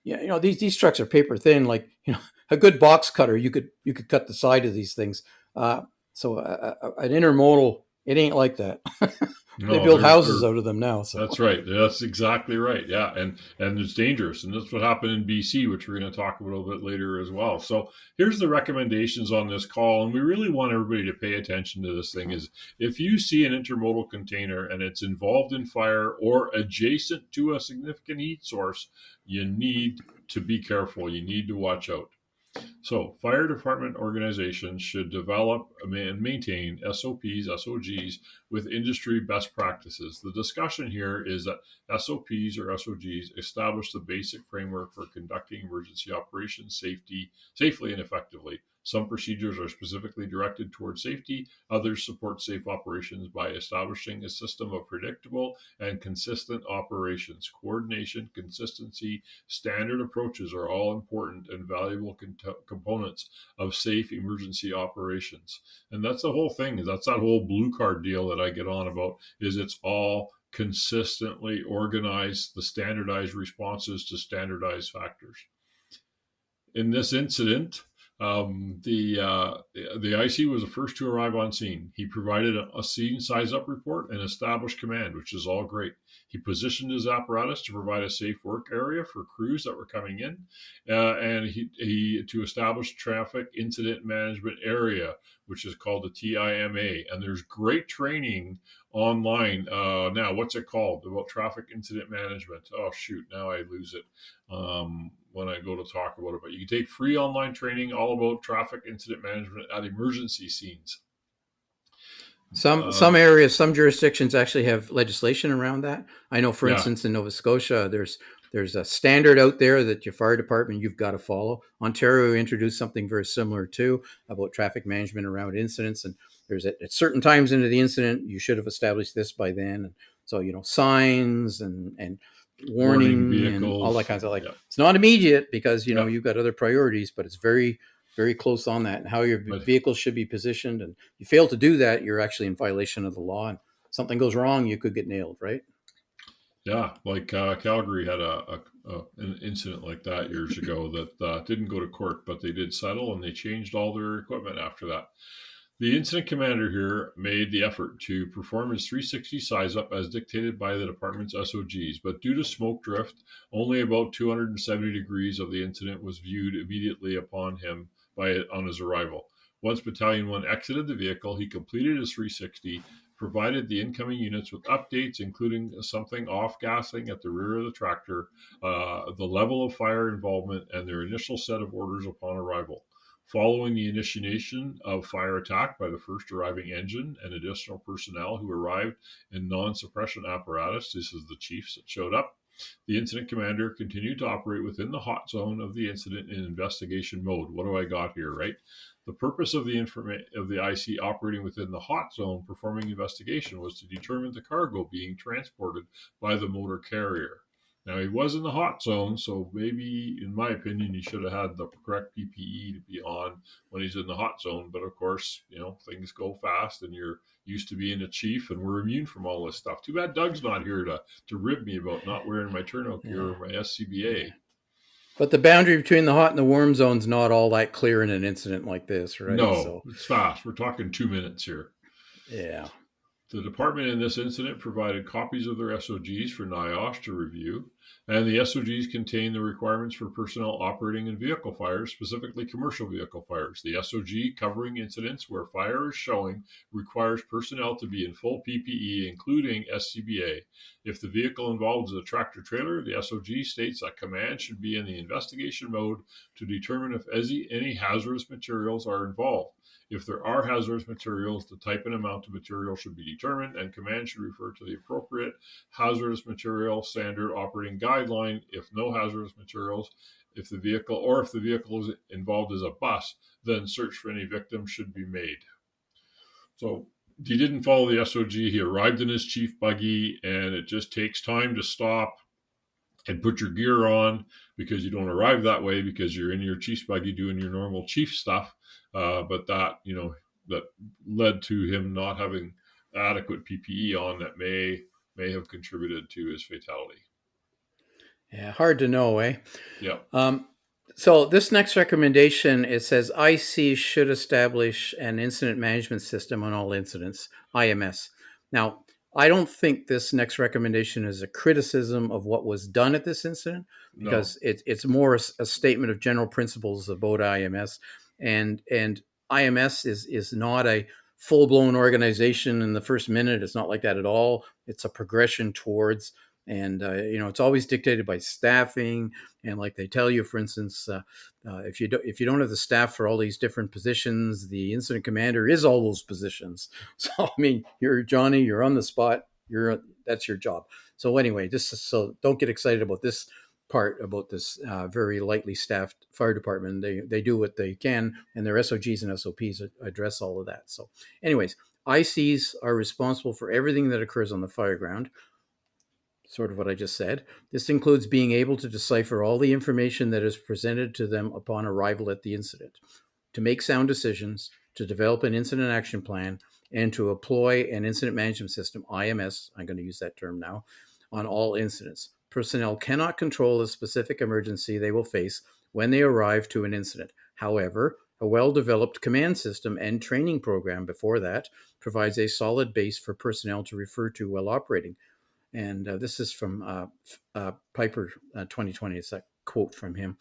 [SPEAKER 3] Yeah, these trucks are paper thin. Like a good box cutter, you could cut the side of these things. So an intermodal, it ain't like that. They
[SPEAKER 2] No,
[SPEAKER 3] build
[SPEAKER 2] they're
[SPEAKER 3] houses out of them now. So
[SPEAKER 2] That's right. That's exactly right. Yeah, and it's dangerous, and that's what happened in BC, which we're going to talk about a little bit later as well. So here's the recommendations on this call, and we really want everybody to pay attention to this thing. Is if you see an intermodal container and it's involved in fire or adjacent to a significant heat source, you need to be careful. You need to watch out. So, fire department organizations should develop and maintain SOPs, SOGs with industry best practices. The discussion here is that SOPs or SOGs establish the basic framework for conducting emergency operations safely and effectively. Some procedures are specifically directed towards safety, others support safe operations by establishing a system of predictable and consistent operations. Coordination, consistency, standard approaches are all important and valuable components of safe emergency operations. And that's the whole thing. That's that whole blue card deal that I get on about, is it's all consistently organized, the standardized responses to standardized factors. In this incident, the IC was the first to arrive on scene. He provided a scene size up report and established command, which is all great. He positioned his apparatus to provide a safe work area for crews that were coming in, and he to establish traffic incident management area, which is called the TIMA. And there's great training online now. What's it called? About traffic incident management. Oh shoot, now I lose it. When I go to talk about it, but you can take free online training all about traffic incident management at emergency scenes.
[SPEAKER 3] some areas, some jurisdictions actually have legislation around that. I know, for
[SPEAKER 2] Yeah,
[SPEAKER 3] instance, in Nova Scotia, there's a standard out there that your fire department you've got to follow. Ontario introduced something very similar too about traffic management around incidents, and there's at certain times into the incident you should have established this by then. And so signs and
[SPEAKER 2] warning
[SPEAKER 3] warning and all that
[SPEAKER 2] vehicles.
[SPEAKER 3] kinds of, like,
[SPEAKER 2] Yeah,
[SPEAKER 3] it's not immediate because
[SPEAKER 2] yeah.
[SPEAKER 3] you've got other priorities, but it's very very close on that and how your
[SPEAKER 2] But
[SPEAKER 3] vehicle should be positioned. And you fail to do that, you're actually in violation of the law, and something goes wrong, you could get nailed, right?
[SPEAKER 2] yeah, like Calgary had an incident like that years ago that didn't go to court, but they did settle and they changed all their equipment after that. The incident commander here made the effort to perform his 360 size up as dictated by the department's SOGs, but due to smoke drift, only about 270 degrees of the incident was viewed immediately upon him on his arrival. Once Battalion 1 exited the vehicle, he completed his 360, provided the incoming units with updates, including something off-gassing at the rear of the tractor, the level of fire involvement, and their initial set of orders upon arrival. Following the initiation of fire attack by the first arriving engine and additional personnel who arrived in non-suppression apparatus, this is the chiefs that showed up, the incident commander continued to operate within the hot zone of the incident in investigation mode. What do I got here, right? The purpose of the IC operating within the hot zone performing investigation was to determine the cargo being transported by the motor carrier. Now, he was in the hot zone, so maybe, in my opinion, he should have had the correct PPE to be on when he's in the hot zone. But of course, things go fast, and you're used to being a chief, and we're immune from all this stuff. Too bad Doug's not here to rib me about not wearing my turnout gear or my SCBA.
[SPEAKER 3] But the boundary between the hot and the warm zone's not all that clear in an incident like this, right?
[SPEAKER 2] No, it's fast. We're talking 2 minutes here.
[SPEAKER 3] Yeah.
[SPEAKER 2] The department in this incident provided copies of their SOGs for NIOSH to review, and the SOGs contain the requirements for personnel operating in vehicle fires, specifically commercial vehicle fires. The SOG covering incidents where fire is showing requires personnel to be in full PPE, including SCBA. If the vehicle involved is a tractor trailer, the SOG states that command should be in the investigation mode to determine if any hazardous materials are involved. If there are hazardous materials, the type and amount of material should be determined, and command should refer to the appropriate hazardous material standard operating guideline. If no hazardous materials, if the vehicle is involved as a bus, then search for any victims should be made. So he didn't follow the SOG. He arrived in his chief buggy, and it just takes time to stop and put your gear on, because you don't arrive that way because you're in your chief's buggy doing your normal chief stuff. But that led to him not having adequate PPE on that may have contributed to his fatality.
[SPEAKER 3] Yeah, hard to know, eh?
[SPEAKER 2] Yeah.
[SPEAKER 3] So this next recommendation, it says IC should establish an incident management system on all incidents, IMS. Now, I don't think this next recommendation is a criticism of what was done at this incident, because it's more a statement of general principles about IMS. And IMS is not a full-blown organization in the first minute. It's not like that at all. It's a progression towards, and it's always dictated by staffing. And like they tell you, for instance, if you don't have the staff for all these different positions, the incident commander is all those positions. So I mean, you're Johnny, you're on the spot, that's your job. So anyway, so don't get excited about this part, about this very lightly staffed fire department. They do what they can, and their SOGs and SOPs address all of that. So anyways, ICs are responsible for everything that occurs on the fire ground. Sort of what I just said. This includes being able to decipher all the information that is presented to them upon arrival at the incident, to make sound decisions, to develop an incident action plan, and to employ an incident management system, IMS, I'm going to use that term now, on all incidents. Personnel cannot control the specific emergency they will face when they arrive to an incident. However, a well-developed command system and training program before that provides a solid base for personnel to refer to while operating. And this is from Piper 2020. It's a quote from him.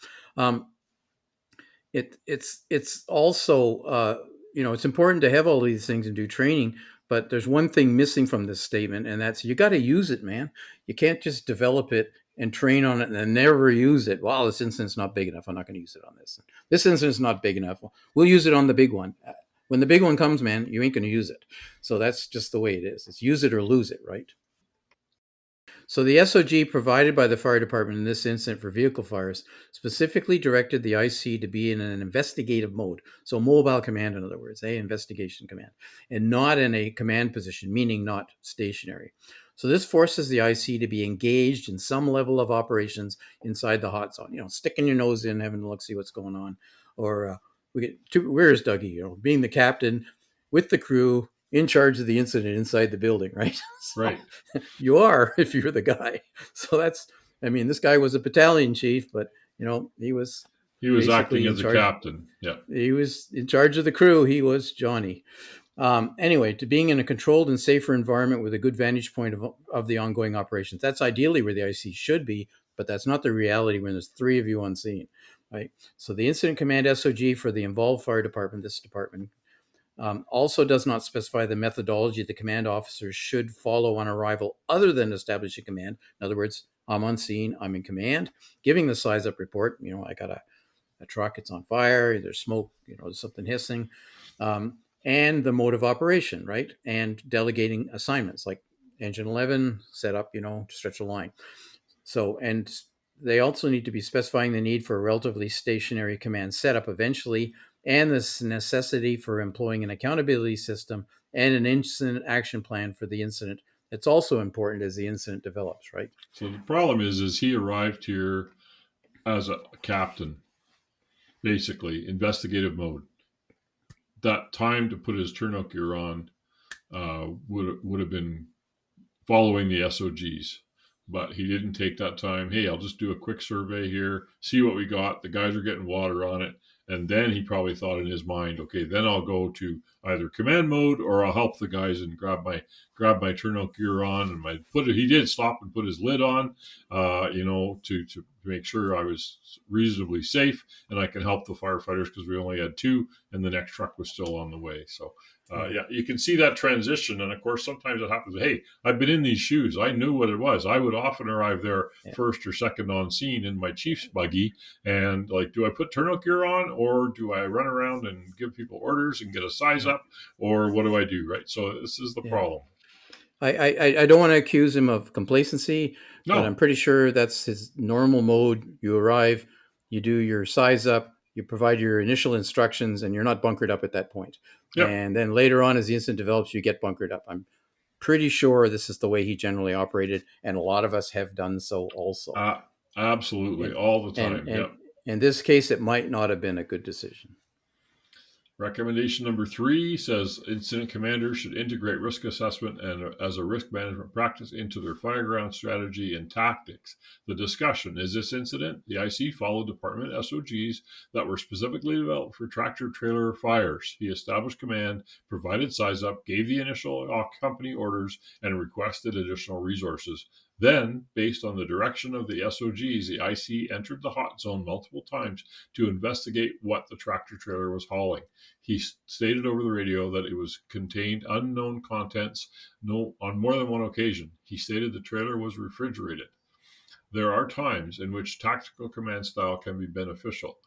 [SPEAKER 3] It's also it's important to have all these things and do training, but there's one thing missing from this statement, and that's you got to use it, man. You can't just develop it and train on it and then never use it. Well, this incident's not big enough. I'm not going to use it on this. This incident's not big enough. We'll use it on the big one. When the big one comes, man, you ain't going to use it. So that's just the way it is. It's use it or lose it, right? So the SOG provided by the fire department in this incident for vehicle fires specifically directed the IC to be in an investigative mode. So mobile command, in other words, investigation command, and not in a command position, meaning not stationary. So this forces the IC to be engaged in some level of operations inside the hot zone, sticking your nose in, having a look, see what's going on. Or where's Dougie, being the captain with the crew, in charge of the incident inside the building, right? So
[SPEAKER 2] right.
[SPEAKER 3] You are, if you're the guy. So this guy was a battalion chief, but he was
[SPEAKER 2] acting as a captain. Yeah.
[SPEAKER 3] He was in charge of the crew. He was Johnny. Anyway, to being in a controlled and safer environment with a good vantage point of the ongoing operations. That's ideally where the IC should be, but that's not the reality when there's three of you on scene, right? So the incident command SOG for the involved fire department, this department, also does not specify the methodology the command officers should follow on arrival other than establishing command. In other words, I'm on scene, I'm in command, giving the size up report. I got a truck, it's on fire, there's smoke, there's something hissing, and the mode of operation, right? And delegating assignments like engine 11, set up, to stretch the line. So, and they also need to be specifying the need for a relatively stationary command setup eventually, and the necessity for employing an accountability system and an incident action plan for the incident it's also important as the incident develops, right?
[SPEAKER 2] So the problem is he arrived here as a captain, basically investigative mode. That time to put his turnout gear on would have been following the SOGs, but he didn't take that time. Hey, I'll just do a quick survey here, see what we got. The guys are getting water on it, and then he probably thought in his mind, okay, then I'll go to either command mode or I'll help the guys and grab my turnout gear on and my put it. He did stop and put his lid on, to make sure I was reasonably safe and I can help the firefighters because we only had two and the next truck was still on the way. So yeah, you can see that transition. And of course, sometimes it happens. Hey, I've been in these shoes. I knew what it was. I would often arrive there first or second on scene in my Chief's buggy. And like, do I put turnout gear on or do I run around and give people orders and get a size up, or what do I do? Right. So this is the problem.
[SPEAKER 3] I don't want to accuse him of complacency, but I'm pretty sure that's his normal mode. You arrive, you do your size up, you provide your initial instructions, and you're not bunkered up at that point. Yep. And then later on, as the incident develops, you get bunkered up. I'm pretty sure this is the way he generally operated, and a lot of us have done so also.
[SPEAKER 2] Absolutely, all the time.
[SPEAKER 3] And in this case, it might not have been a good decision.
[SPEAKER 2] Recommendation number 3 says incident commanders should integrate risk assessment and as a risk management practice into their fireground strategy and tactics. The discussion: is this incident? The IC followed department SOGs that were specifically developed for tractor trailer fires. He established command, provided size up, gave the initial company orders, and requested additional resources. Then, based on the direction of the SOGs, the IC entered the hot zone multiple times to investigate what the tractor trailer was hauling. He stated over the radio that it was contained unknown contents on more than one occasion. He stated the trailer was refrigerated. There are times in which tactical command style can be beneficial.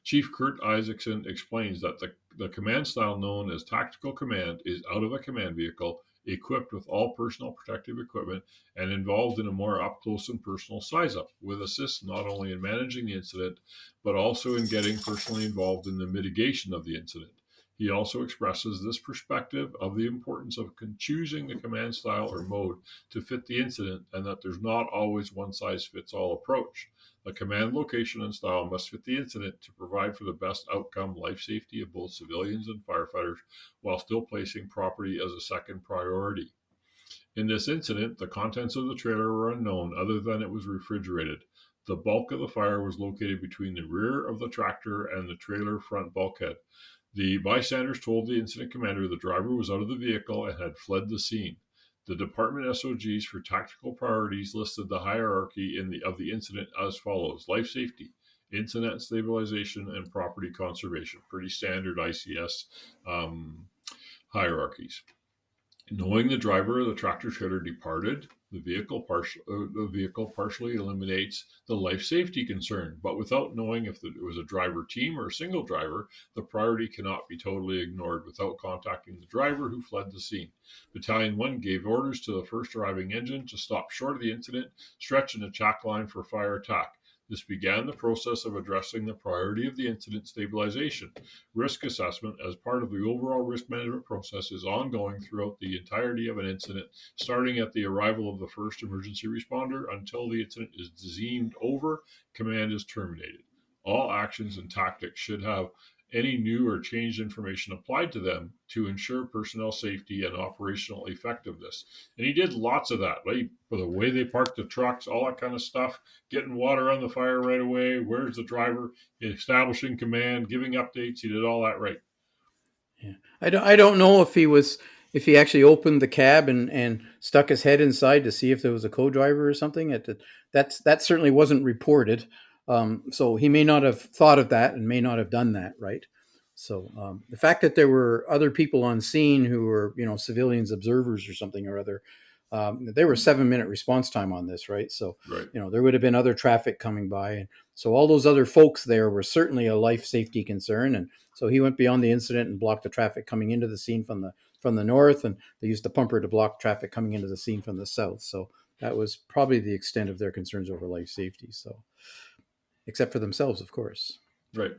[SPEAKER 2] Chief Kurt Isaacson explains that the command style known as tactical command is out of a command vehicle, equipped with all personal protective equipment, and involved in a more up-close and personal size-up, with assists not only in managing the incident, but also in getting personally involved in the mitigation of the incident. He also expresses this perspective of the importance of choosing the command style or mode to fit the incident, and that there's not always one-size-fits-all approach. The command location and style must fit the incident to provide for the best outcome, life safety of both civilians and firefighters, while still placing property as a second priority. In this incident, the contents of the trailer were unknown other than it was refrigerated. The bulk of the fire was located between the rear of the tractor and the trailer front bulkhead. The bystanders told the incident commander the driver was out of the vehicle and had fled the scene. The department SOGs for tactical priorities listed the hierarchy of the incident as follows: life safety, incident stabilization, and property conservation. Pretty standard ICS hierarchies. Knowing the driver of the tractor trailer departed, the vehicle partially eliminates the life safety concern, but without knowing if it was a driver team or a single driver, the priority cannot be totally ignored without contacting the driver who fled the scene. Battalion 1 gave orders to the first arriving engine to stop short of the incident, stretch an attack line for fire attack. This began the process of addressing the priority of the incident stabilization. Risk assessment as part of the overall risk management process is ongoing throughout the entirety of an incident, starting at the arrival of the first emergency responder until the incident is deemed over, command is terminated. All actions and tactics should have any new or changed information applied to them to ensure personnel safety and operational effectiveness. And he did lots of that, right? For the way they parked the trucks, all that kind of stuff, getting water on the fire right away, where's the driver, establishing command, giving updates. He did all that right.
[SPEAKER 3] Yeah. I don't know if he actually opened the cab and stuck his head inside to see if there was a co-driver or something. That certainly wasn't reported. So he may not have thought of that and may not have done that, right? So the fact that there were other people on scene who were, civilians observers or something or other, there was 7-minute response time on this, right? So,
[SPEAKER 2] right.
[SPEAKER 3] There would have been other traffic coming by. And so all those other folks there were certainly a life safety concern. And so he went beyond the incident and blocked the traffic coming into the scene from the north. And they used the pumper to block traffic coming into the scene from the south. So that was probably the extent of their concerns over life safety. So, except for themselves, of course.
[SPEAKER 2] Right.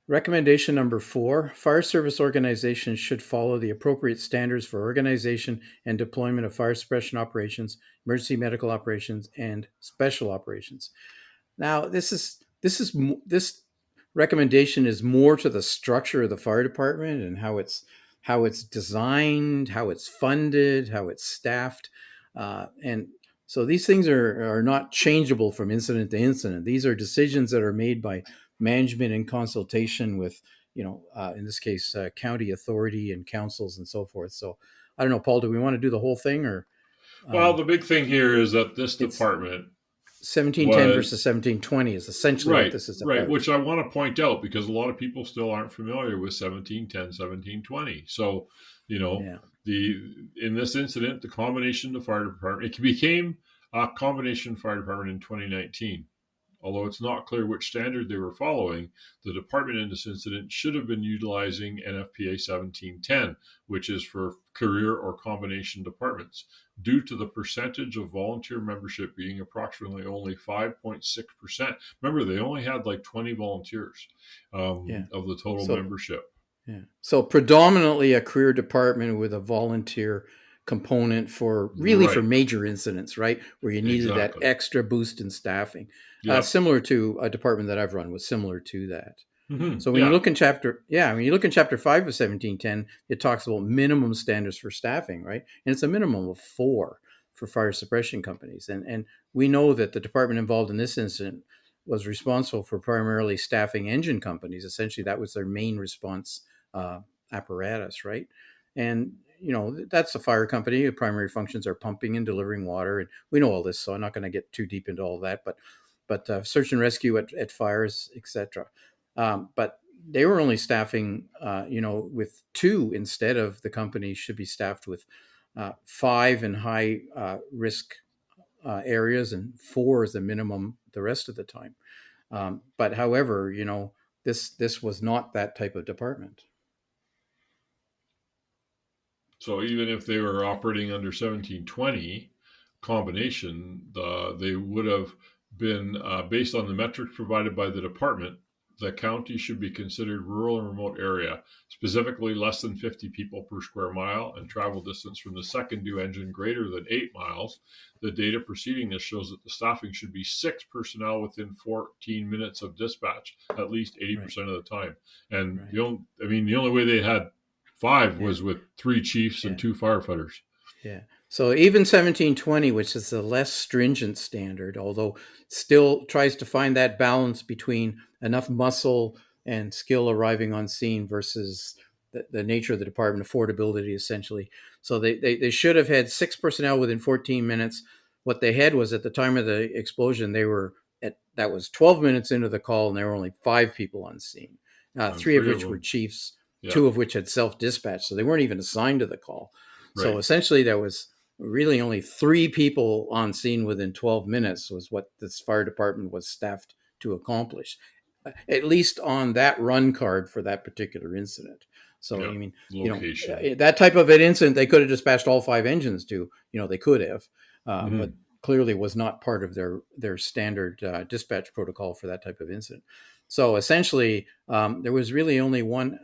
[SPEAKER 3] Recommendation number 4, fire service organizations should follow the appropriate standards for organization and deployment of fire suppression operations, emergency medical operations, and special operations. Now, this recommendation is more to the structure of the fire department and how it's designed, how it's funded, how it's staffed, and so these things are not changeable from incident to incident. These are decisions that are made by management in consultation with, in this case, county authority and councils and so forth. So I don't know, Paul, do we want to do the whole thing, or
[SPEAKER 2] Well, the big thing here is that this
[SPEAKER 3] it's
[SPEAKER 2] department
[SPEAKER 3] 1710
[SPEAKER 2] was
[SPEAKER 3] versus 1720 is essentially what
[SPEAKER 2] right,
[SPEAKER 3] this is
[SPEAKER 2] right,
[SPEAKER 3] about.
[SPEAKER 2] which I want to point out because a lot of people still aren't familiar with 1710, 1720. So, you know,
[SPEAKER 3] Yeah.
[SPEAKER 2] in this incident, the combination of fire department, it became a combination fire department in 2019. Although it's not clear which standard they were following, the department in this incident should have been utilizing NFPA 1710, which is for career or combination departments, due to the percentage of volunteer membership being approximately only 5.6%. Remember, they only had like 20 volunteers
[SPEAKER 3] Yeah.
[SPEAKER 2] of the total
[SPEAKER 3] So
[SPEAKER 2] membership.
[SPEAKER 3] yeah. So predominantly a career department with a volunteer component for
[SPEAKER 2] Right,
[SPEAKER 3] major incidents, right? Where you needed that
[SPEAKER 2] exactly.
[SPEAKER 3] extra boost in staffing.
[SPEAKER 2] Yep.
[SPEAKER 3] Similar to a department that I've run was similar to that. So when you
[SPEAKER 2] Yeah.
[SPEAKER 3] look in chapter 5 of 1710, it talks about minimum standards for staffing, right? And it's a minimum of 4 for fire suppression companies. And we know that the department involved in this incident was responsible for primarily staffing engine companies. Essentially, that was their main response uh, apparatus, right? And that's a fire company. The primary functions are pumping and delivering water, and we know all this. So I'm not going to get too deep into all that, but search and rescue at fires, etc. But they were only staffing, with 2 instead of the company should be staffed with 5 in high risk areas and 4 is the minimum the rest of the time. But however, this was not that type of department.
[SPEAKER 2] So even if they were operating under 1720 combination, they would have been based on the metrics provided by the department. The county should be considered rural and remote area, specifically less than 50 people per square mile, and travel distance from the second due engine greater than 8 miles. The data preceding this shows that the staffing should be 6 personnel within 14 minutes of dispatch, at least 80% of the time. And
[SPEAKER 3] Right.
[SPEAKER 2] the only way they had 5
[SPEAKER 3] Yeah.
[SPEAKER 2] was with 3 chiefs and
[SPEAKER 3] Yeah.
[SPEAKER 2] 2 firefighters.
[SPEAKER 3] Yeah. So even 1720, which is the less stringent standard, although still tries to find that balance between enough muscle and skill arriving on scene versus the nature of the department, affordability, essentially. So they should have had 6 personnel within 14 minutes. What they had was at the time of the explosion, that was 12 minutes into the call, and there were only 5 people on scene,
[SPEAKER 2] And
[SPEAKER 3] 3 of
[SPEAKER 2] 3 of
[SPEAKER 3] which were
[SPEAKER 2] them.
[SPEAKER 3] chiefs,
[SPEAKER 2] Yeah.
[SPEAKER 3] 2 of which had self-dispatch. So they weren't even assigned to the call. So
[SPEAKER 2] Right.
[SPEAKER 3] essentially, there was really only 3 people on scene within 12 minutes was what this fire department was staffed to accomplish, at least on that run card for that particular incident. So,
[SPEAKER 2] Yeah.
[SPEAKER 3] I mean,
[SPEAKER 2] Location.
[SPEAKER 3] that type of an incident, they could have dispatched all 5 engines to, they could have, but
[SPEAKER 2] Mhm.
[SPEAKER 3] clearly was not part of their standard dispatch protocol for that type of incident. So essentially, there was really only one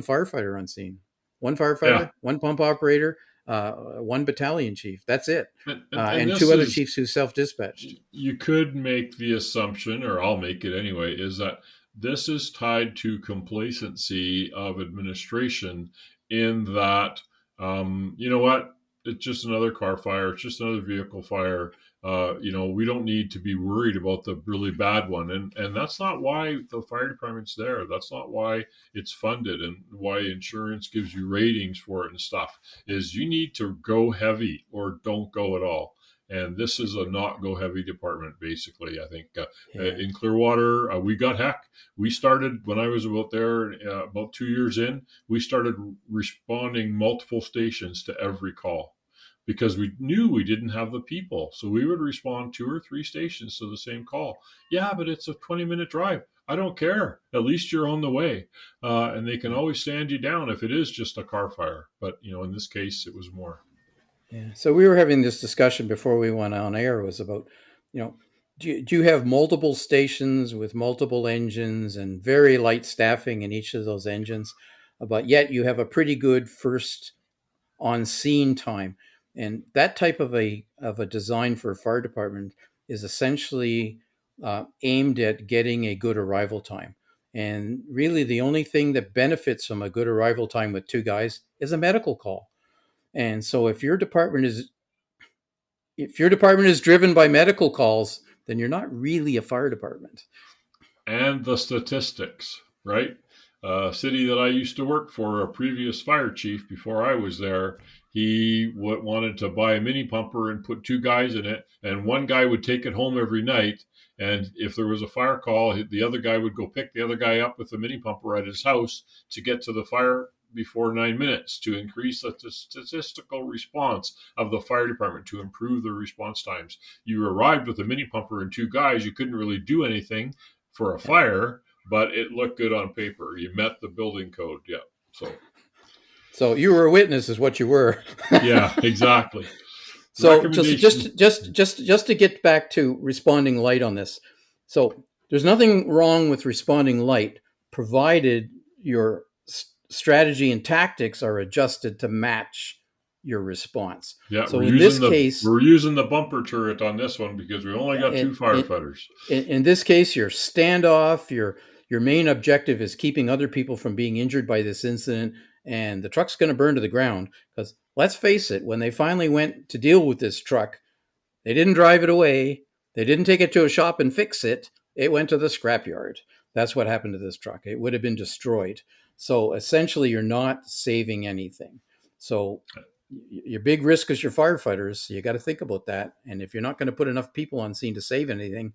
[SPEAKER 3] firefighter on scene, one
[SPEAKER 2] Yeah.
[SPEAKER 3] firefighter, one pump operator, one battalion chief. That's it,
[SPEAKER 2] And
[SPEAKER 3] and
[SPEAKER 2] this
[SPEAKER 3] 2 other
[SPEAKER 2] is,
[SPEAKER 3] chiefs who self-dispatched.
[SPEAKER 2] you could make the assumption, or I'll make it anyway, is that this is tied to complacency of administration in that, you know what, it's just another car fire, it's just another vehicle fire. We don't need to be worried about the really bad one, and that's not why the fire department's there. That's not why it's funded, and why insurance gives you ratings for it and stuff. Is you need to go heavy or don't go at all. And this is a not go heavy department, basically. I think
[SPEAKER 3] Yeah,
[SPEAKER 2] in Clearwater, we got heck. We started when I was about there, about 2 years in. We started responding multiple stations to every call because we knew we didn't have the people. So we would respond 2 or 3 stations to the same call. Yeah, but it's a 20-minute drive. I don't care. At least you're on the way. And they can
[SPEAKER 3] yeah,
[SPEAKER 2] always stand you down if it is just a car fire. But, in this case, it was more.
[SPEAKER 3] yeah. So we were having this discussion before we went on air. Was about, you know, do you have multiple stations with multiple engines and very light staffing in each of those engines, but yet you have a pretty good first on scene time? And that type of a design for a fire department is essentially aimed at getting a good arrival time. And really, the only thing that benefits from a good arrival time with two guys is a medical call. And so, if your department is driven by medical calls, then you're not really a fire department.
[SPEAKER 2] And the statistics, right? City that I used to work for, a previous fire chief before I was there, he wanted to buy a mini pumper and put two guys in it, and one guy would take it home every night. And if there was a fire call, the other guy would go pick the other guy up with the mini pumper at his house to get to the fire before 9 minutes to increase the statistical response of the fire department, to improve the response times. You arrived with a mini pumper and two guys, you couldn't really do anything for a fire, but it looked good on paper. You met the building code. Yeah.
[SPEAKER 3] So you were a witness, is what you were.
[SPEAKER 2] Yeah, exactly.
[SPEAKER 3] So just to get back to responding light on this. So there's nothing wrong with responding light, provided your strategy and tactics are adjusted to match your response.
[SPEAKER 2] Yeah.
[SPEAKER 3] So in this case,
[SPEAKER 2] we're using the bumper turret on this one because we only got two firefighters.
[SPEAKER 3] In this case, your standoff, your main objective is keeping other people from being injured by this incident, and the truck's going to burn to the ground. Because let's face it, when they finally went to deal with this truck, they didn't drive it away. They didn't take it to a shop and fix it. It went to the scrapyard. That's what happened to this truck. It would have been destroyed. So essentially, you're not saving anything. So your big risk is your firefighters. You got to think about that. And if you're not going to put enough people on scene to save anything,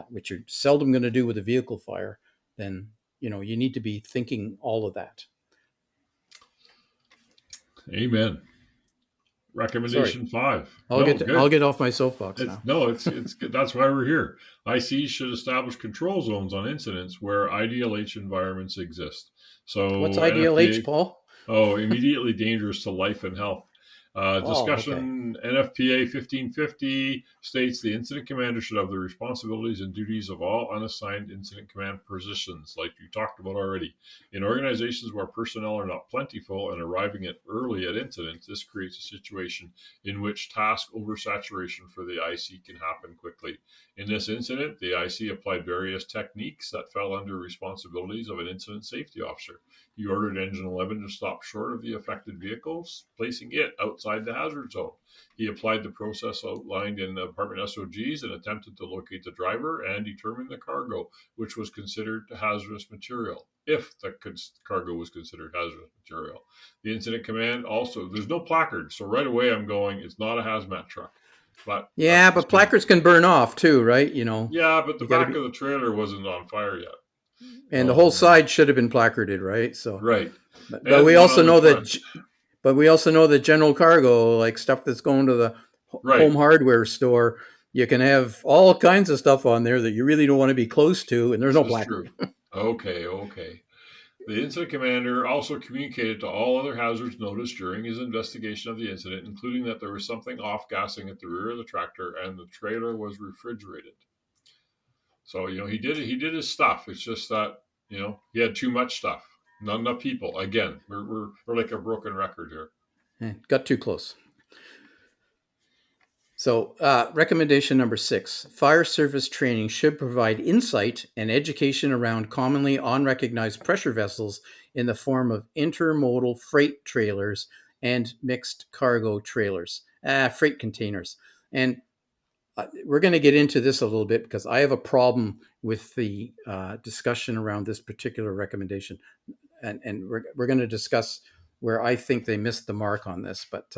[SPEAKER 3] which you're seldom going to do with a vehicle fire, then you need to be thinking all of that.
[SPEAKER 2] Amen. Recommendation 5.
[SPEAKER 3] I'll get off my soapbox now.
[SPEAKER 2] No, it's good. That's why we're here. ICs should establish control zones on incidents where ideal H environments exist. So
[SPEAKER 3] what's ideal H, Paul?
[SPEAKER 2] Oh, immediately dangerous to life and health. Discussion okay. NFPA 1550 states the incident commander should have the responsibilities and duties of all unassigned incident command positions, like you talked about already. In organizations where personnel are not plentiful and arriving early at incidents, this creates a situation in which task oversaturation for the IC can happen quickly. In this incident, the IC applied various techniques that fell under responsibilities of an incident safety officer. He ordered Engine 11 to stop short of the affected vehicles, placing it outside the hazard zone. He applied the process outlined in the department SOGs and attempted to locate the driver and determine the cargo, which was considered hazardous material, if the cargo was considered hazardous material. The incident command also, there's no placard, so right away I'm going, it's not a hazmat truck. But
[SPEAKER 3] placards can burn off too, right?
[SPEAKER 2] Yeah, but the back of the trailer wasn't on fire yet.
[SPEAKER 3] And the whole side should have been placarded, right? So
[SPEAKER 2] right.
[SPEAKER 3] But we also know that. But we also know that general cargo, like stuff that's going to the home hardware store, you can have all kinds of stuff on there that you really don't want to be close to, and there's no placard.
[SPEAKER 2] Okay. The incident commander also communicated to all other hazards noticed during his investigation of the incident, including that there was something off-gassing at the rear of the tractor and the trailer was refrigerated. So, he did his stuff. It's just that, he had too much stuff. Not enough people. Again, we're like a broken record here.
[SPEAKER 3] Got too close. So, recommendation number 6, fire service training should provide insight and education around commonly unrecognized pressure vessels in the form of intermodal freight trailers and mixed cargo trailers, freight containers. And we're going to get into this a little bit because I have a problem with the discussion around this particular recommendation. And we're going to discuss where I think they missed the mark on this, but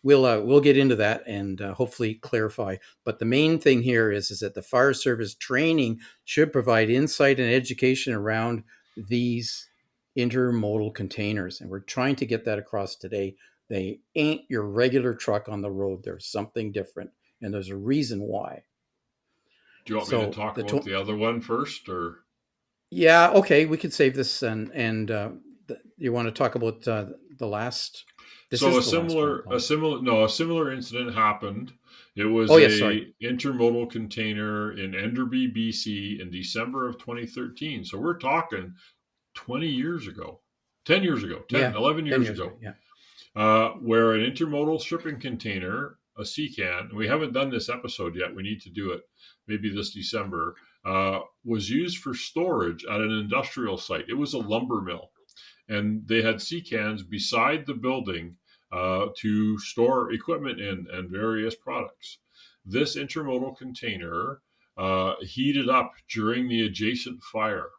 [SPEAKER 3] we'll get into that and hopefully clarify. But the main thing here is that the fire service training should provide insight and education around these intermodal containers, and we're trying to get that across today. They ain't your regular truck on the road. There's something different, and there's a reason why.
[SPEAKER 2] Do you want me to talk about the other one first, or?
[SPEAKER 3] Yeah, okay, we could save this, and you want to talk about the last?
[SPEAKER 2] A similar incident happened It was
[SPEAKER 3] Oh, yes, sorry.
[SPEAKER 2] a intermodal container in Enderby, BC in December of 2013. So we're talking 20 years ago, 10 years ago, 10,
[SPEAKER 3] Yeah,
[SPEAKER 2] 11
[SPEAKER 3] 10
[SPEAKER 2] years
[SPEAKER 3] years ago.
[SPEAKER 2] ago,
[SPEAKER 3] Yeah.
[SPEAKER 2] where an intermodal shipping container, a CCAN, we haven't done this episode yet. We need to do it maybe this December, was used for storage at an industrial site. It was a lumber mill, and they had CCANs beside the building to store equipment in and various products. This intermodal container heated up during the adjacent fire.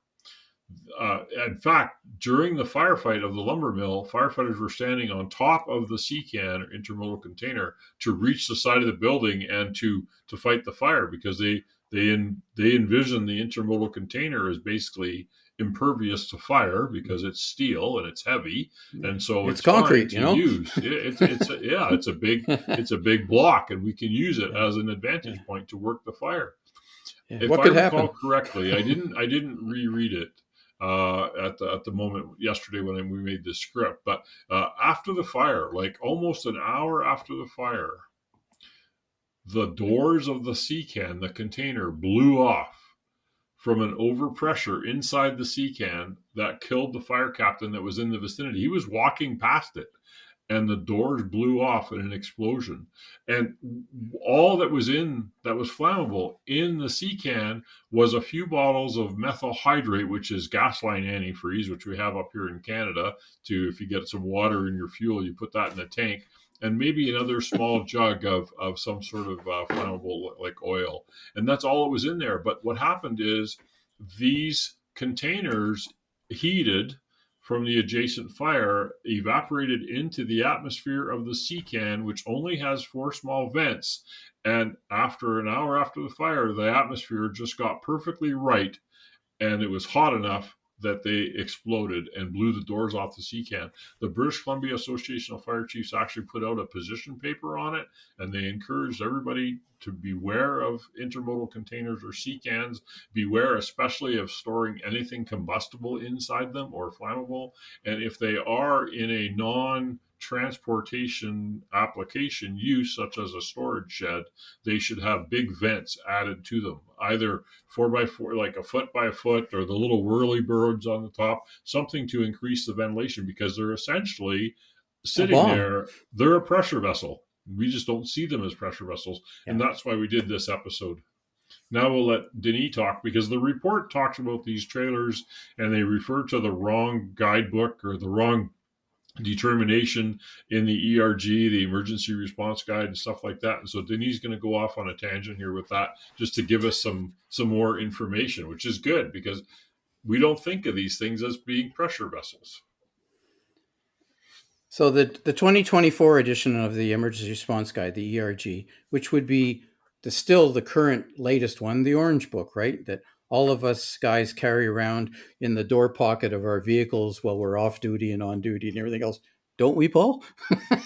[SPEAKER 2] In fact, during the firefight of the lumber mill, firefighters were standing on top of the CCAN or intermodal container to reach the side of the building and to fight the fire, because they envision the intermodal container as basically impervious to fire because it's steel and it's heavy, and so
[SPEAKER 3] It's
[SPEAKER 2] it's fine
[SPEAKER 3] concrete,
[SPEAKER 2] to use. It's a big block, and we can use it
[SPEAKER 3] Yeah.
[SPEAKER 2] as an
[SPEAKER 3] Yeah.
[SPEAKER 2] advantage point to work the fire.
[SPEAKER 3] Yeah.
[SPEAKER 2] If
[SPEAKER 3] What
[SPEAKER 2] I
[SPEAKER 3] could
[SPEAKER 2] recall
[SPEAKER 3] happen?
[SPEAKER 2] correctly, I didn't reread it at the moment yesterday when we made this script, but after the fire, like almost an hour after the fire, the doors of the CCAN, the container, blew off from an overpressure inside the CCAN that killed the fire captain that was in the vicinity. He was walking past it, and the doors blew off in an explosion. And all that was flammable in the CCAN was a few bottles of methyl hydrate, which is gasoline antifreeze, which we have up here in Canada. To, if you get some water in your fuel, you put that in a tank, and maybe another small jug of some sort of flammable like oil. And that's all that was in there. But what happened is these containers heated from the adjacent fire, evaporated into the atmosphere of the CCAN, which only has 4 small vents. And after an hour after the fire, the atmosphere just got perfectly right, and it was hot enough that they exploded and blew the doors off the CCAN. The British Columbia Association of Fire Chiefs actually put out a position paper on it, and they encouraged everybody to beware of intermodal containers or CCANs. Beware especially of storing anything combustible inside them or flammable. And if they are in a non-transportation application use, such as a storage shed, they should have big vents added to them, either 4x4, like a foot by a foot, or the little whirly birds on the top, something to increase the ventilation, because they're essentially
[SPEAKER 3] A
[SPEAKER 2] sitting
[SPEAKER 3] bomb.
[SPEAKER 2] there. They're a pressure vessel. We just don't see them as pressure vessels. And
[SPEAKER 3] Yeah.
[SPEAKER 2] that's why we did this episode. Now we'll let Denis talk, because the report talks about these trailers and they refer to the wrong guidebook or the wrong determination in the ERG, the emergency response guide, and stuff like that. And so Denis is going to go off on a tangent here with that, just to give us some more information, which is good, because we don't think of these things as being pressure vessels.
[SPEAKER 3] So the 2024 edition of the Emergency Response Guide, the ERG, which would be still the current latest one, the Orange Book, right? That all of us guys carry around in the door pocket of our vehicles while we're off duty and on duty and everything else. Don't we, Paul?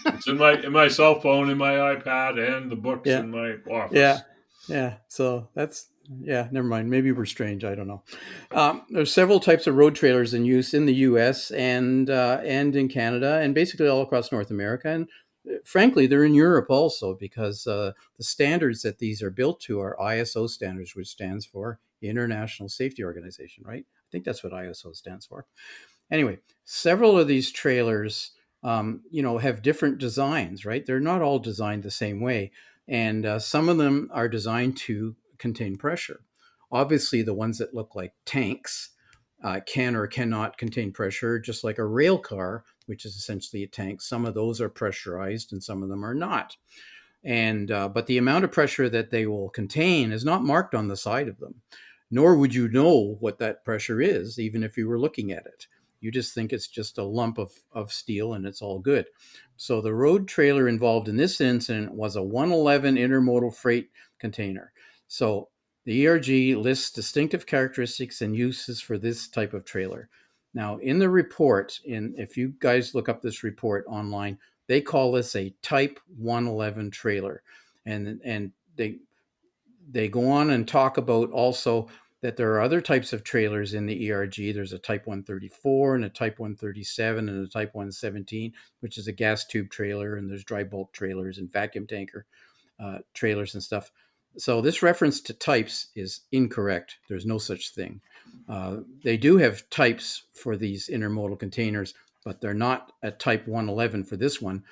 [SPEAKER 2] It's in my cell phone, in my iPad, and the books
[SPEAKER 3] Yeah.
[SPEAKER 2] in my office.
[SPEAKER 3] Yeah. Yeah. So that's, yeah, never mind. Maybe we're strange. I don't know. There's several types of road trailers in use in the U.S. and in Canada, and basically all across North America. And frankly, they're in Europe also, because the standards that these are built to are ISO standards, which stands for International Safety Organization, right? I think that's what ISO stands for. Anyway, several of these trailers, have different designs, right? They're not all designed the same way. And some of them are designed to contain pressure. Obviously, the ones that look like tanks can or cannot contain pressure, just like a rail car, which is essentially a tank. Some of those are pressurized and some of them are not. But the amount of pressure that they will contain is not marked on the side of them, nor would you know what that pressure is, even if you were looking at it. You just think it's just a lump of steel and it's all good. So the road trailer involved in this incident was a 111 intermodal freight container. So the ERG lists distinctive characteristics and uses for this type of trailer. Now, in the report, if you guys look up this report online, they call this a Type 111 trailer. And they go on and talk about also that there are other types of trailers in the ERG. There's a Type 134 and a Type 137 and a Type 117, which is a gas tube trailer, and there's dry bulk trailers and vacuum tanker. trailers and stuff. So this reference to types is incorrect. There's no such thing. They do have types for these intermodal containers, but they're not at type 111 for this one.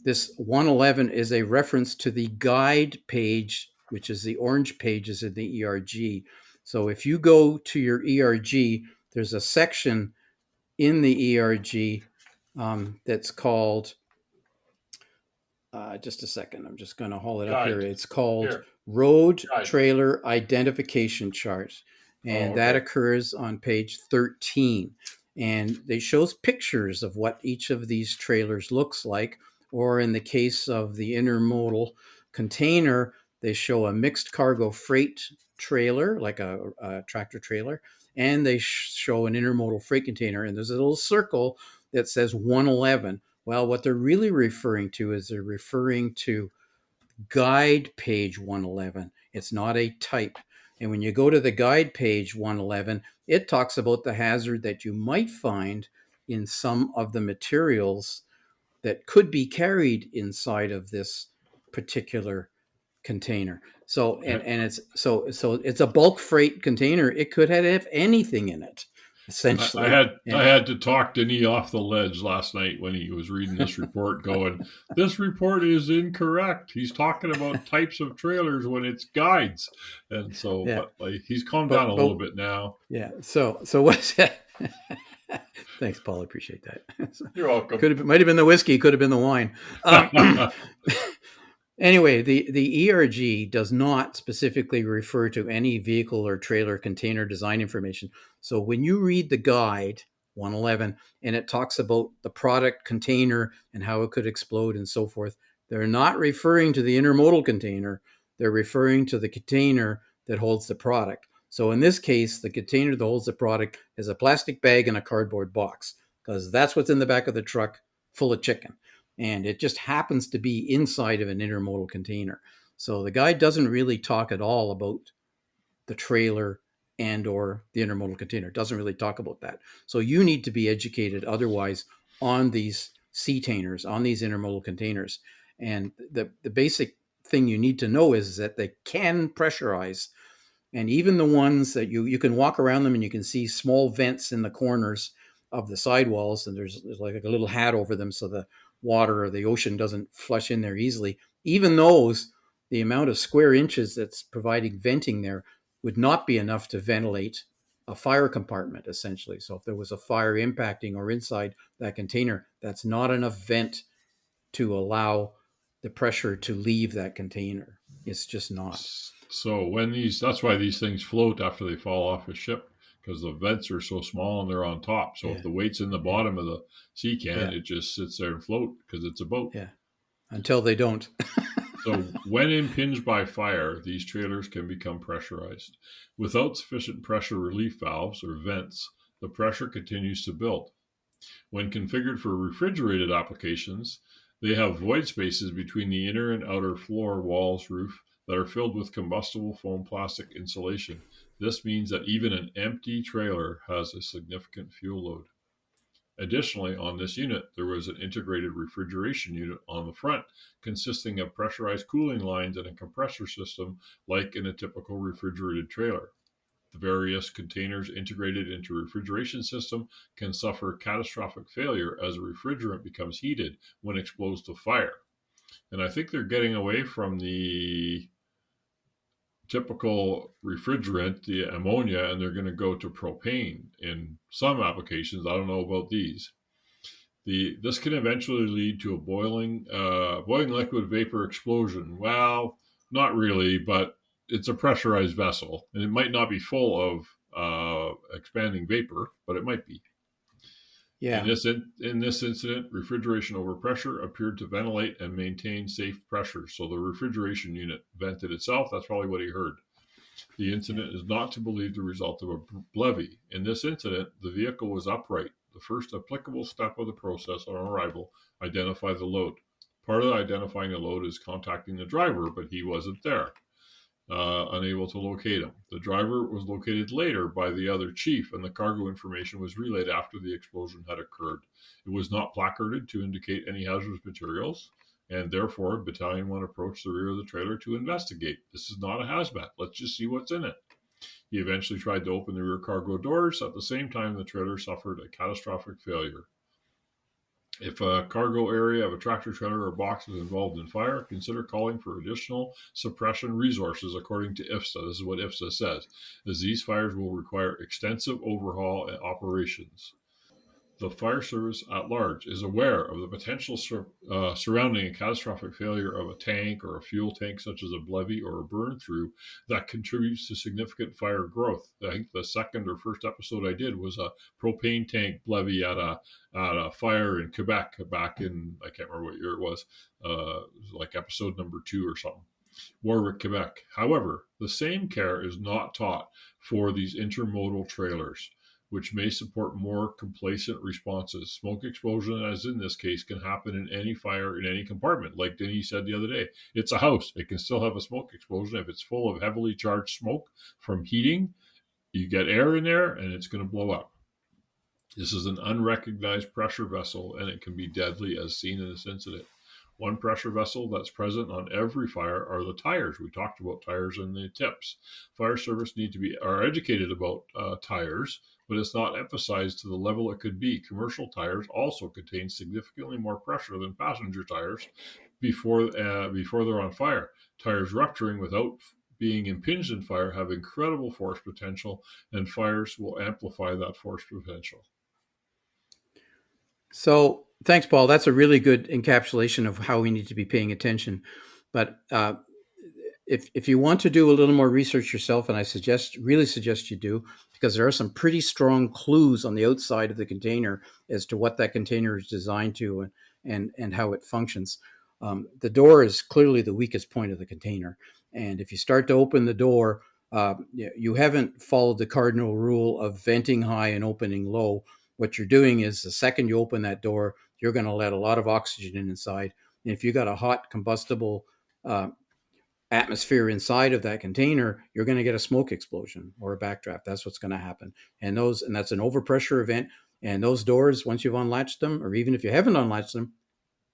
[SPEAKER 3] This 111 is a reference to the guide page, which is the orange pages in the ERG. So if you go to your ERG, there's a section in the ERG that's called, just a second, I'm just going to haul it up here. It's called Road Trailer Identification Chart. And that occurs on page 13. And they shows pictures of what each of these trailers looks like. Or in the case of the intermodal container, they show a mixed cargo freight trailer, like a tractor trailer, and they show an intermodal freight container. And there's a little circle that says 111. Well, what they're really referring to is they're referring to guide page 111. It's not a type. And when you go to the guide page 111, it talks about the hazard that you might find in some of the materials that could be carried inside of this particular container. So and it's a bulk freight container. It could have anything in it, essentially.
[SPEAKER 2] I had to talk Denis off the ledge last night when he was reading this report, going, "This report is incorrect. He's talking about types of trailers when it's guides." And so, but he's calmed down a little bit now.
[SPEAKER 3] Yeah. So what's that? Thanks, Paul. I appreciate that.
[SPEAKER 2] You're welcome.
[SPEAKER 3] Might have been the whiskey. Could have been the wine. Anyway, the ERG does not specifically refer to any vehicle or trailer container design information. So when you read the guide 111 and it talks about the product container and how it could explode and so forth, they're not referring to the intermodal container. They're referring to the container that holds the product. So in this case, the container that holds the product is a plastic bag and a cardboard box, because that's what's in the back of the truck full of chicken. And it just happens to be inside of an intermodal container. So the guide doesn't really talk at all about the trailer and or the intermodal container. It doesn't really talk about that. So you need to be educated otherwise on these C-tainers, on these intermodal containers. And the basic thing you need to know is that they can pressurize. And even the ones that you can walk around them and you can see small vents in the corners of the sidewalls, and there's like a little hat over them so the water or the ocean doesn't flush in there easily. Even those, the amount of square inches that's providing venting there would not be enough to ventilate a fire compartment, essentially. So if there was a fire impacting or inside that container, that's not enough vent to allow the pressure to leave that container. It's just not.
[SPEAKER 2] So that's why these things float after they fall off a ship, because the vents are so small and they're on top. So if the weight's in the bottom of the sea can, it just sits there and float because it's a boat.
[SPEAKER 3] Yeah, until they don't.
[SPEAKER 2] So when impinged by fire, these trailers can become pressurized. Without sufficient pressure relief valves or vents, the pressure continues to build. When configured for refrigerated applications, they have void spaces between the inner and outer floor, walls, roof that are filled with combustible foam plastic insulation. This means that even an empty trailer has a significant fuel load. Additionally, on this unit, there was an integrated refrigeration unit on the front, consisting of pressurized cooling lines and a compressor system like in a typical refrigerated trailer. The various containers integrated into a refrigeration system can suffer catastrophic failure as a refrigerant becomes heated when exposed to fire. And I think they're getting away from the typical refrigerant, the ammonia, and they're going to go to propane in some applications. I don't know about these. This can eventually lead to a boiling liquid vapor explosion. Well, not really, but it's a pressurized vessel, and it might not be full of expanding vapor, but it might be.
[SPEAKER 3] Yeah.
[SPEAKER 2] In this incident, refrigeration over pressure appeared to ventilate and maintain safe pressure. So the refrigeration unit vented itself. That's probably what he heard. The incident is not to believe the result of a levy. In this incident, the vehicle was upright. The first applicable step of the process on arrival, identify the load. Part of identifying the load is contacting the driver, but he wasn't there. Unable to locate him. The driver was located later by the other chief, and the cargo information was relayed after the explosion had occurred. It was not placarded to indicate any hazardous materials. and therefore Battalion 1 approached the rear of the trailer to investigate. This is not a hazmat. Let's just see what's in it. He eventually tried to open the rear cargo doors. At the same time, the trailer suffered a catastrophic failure. If a cargo area of a tractor trailer or box is involved in fire, consider calling for additional suppression resources according to IFSA. This is what IFSA says, as these fires will require extensive overhaul and operations. The fire service at large is aware of the potential surrounding a catastrophic failure of a tank or a fuel tank, such as a levee or a burn through, that contributes to significant fire growth. I think the second or first episode I did was a propane tank levee at a fire in Quebec back in, I can't remember what year it was like episode number 2 or something. Warwick, Quebec. However, the same care is not taught for these intermodal trailers, which may support more complacent responses. Smoke explosion, as in this case, can happen in any fire in any compartment. Like Denny said the other day, it's a house. It can still have a smoke explosion. If it's full of heavily charged smoke from heating, you get air in there and it's going to blow up. This is an unrecognized pressure vessel, and it can be deadly, as seen in this incident. One pressure vessel that's present on every fire are the tires. We talked about tires in the tips. Fire service are educated about tires, but it's not emphasized to the level it could be. Commercial tires also contain significantly more pressure than passenger tires before they're on fire. Tires rupturing without being impinged in fire have incredible force potential, and fires will amplify that force potential.
[SPEAKER 3] So thanks, Paul. That's a really good encapsulation of how we need to be paying attention. But if you want to do a little more research yourself, and I really suggest you do, because there are some pretty strong clues on the outside of the container as to what that container is designed to and how it functions. The door is clearly the weakest point of the container. And if you start to open the door, you haven't followed the cardinal rule of venting high and opening low. What you're doing is the second you open that door, you're going to let a lot of oxygen in inside. And if you got a hot combustible atmosphere inside of that container, you're going to get a smoke explosion or a backdraft. That's what's going to happen. And that's an overpressure event. And those doors, once you've unlatched them, or even if you haven't unlatched them,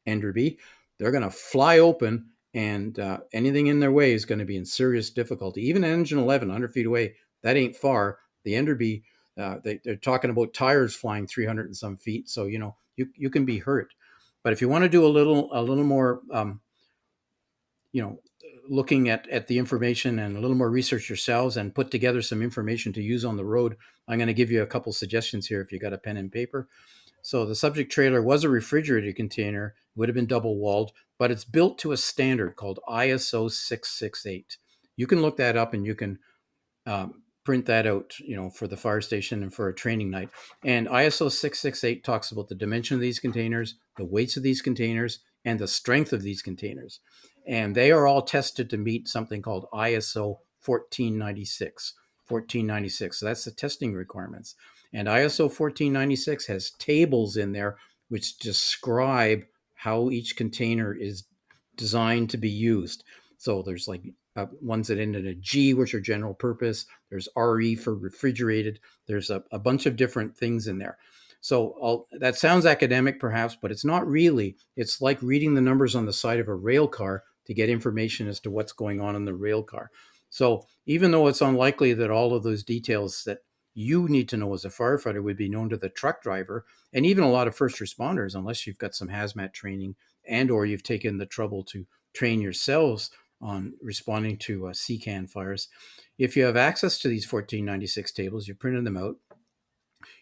[SPEAKER 3] Enderby, they're going to fly open, and anything in their way is going to be in serious difficulty. Even at engine 11, 100 feet away, that ain't far. The Enderby, they're talking about tires flying 300 and some feet. So, you can be hurt. But if you want to do a little more, looking at the information and a little more research yourselves and put together some information to use on the road, I'm going to give you a couple suggestions here if you got a pen and paper. So the subject trailer was a refrigerated container, would have been double walled, but it's built to a standard called ISO 668. You can look that up and you can print that out, for the fire station and for a training night. And ISO 668 talks about the dimension of these containers, the weights of these containers, and the strength of these containers. And they are all tested to meet something called ISO 1496. 1496. So that's the testing requirements. And ISO 1496 has tables in there which describe how each container is designed to be used. So there's like ones that end in a G, which are general purpose. There's RE for refrigerated. There's a bunch of different things in there. So that sounds academic perhaps, but it's not really. It's like reading the numbers on the side of a rail car to get information as to what's going on in the rail car. So even though it's unlikely that all of those details that you need to know as a firefighter would be known to the truck driver and even a lot of first responders, unless you've got some hazmat training and or you've taken the trouble to train yourselves on responding to CCAN fires. If you have access to these 1496 tables, you printed them out,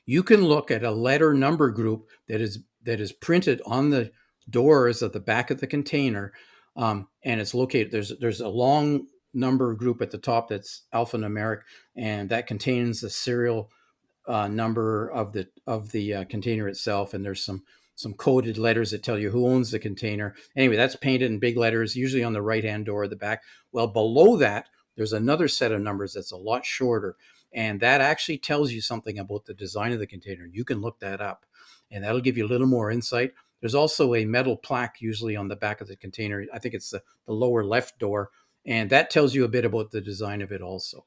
[SPEAKER 3] you can look at a letter number group that is printed on the doors at the back of the container, and it's located. There's a long number group at the top that's alphanumeric, and that contains the serial number of the container itself, and there's some coded letters that tell you who owns the container. Anyway, that's painted in big letters, usually on the right-hand door at the back. Well, below that, there's another set of numbers that's a lot shorter, and that actually tells you something about the design of the container. You can look that up, and that'll give you a little more insight. There's also a metal plaque usually on the back of the container. I think it's the lower left door, and that tells you a bit about the design of it also.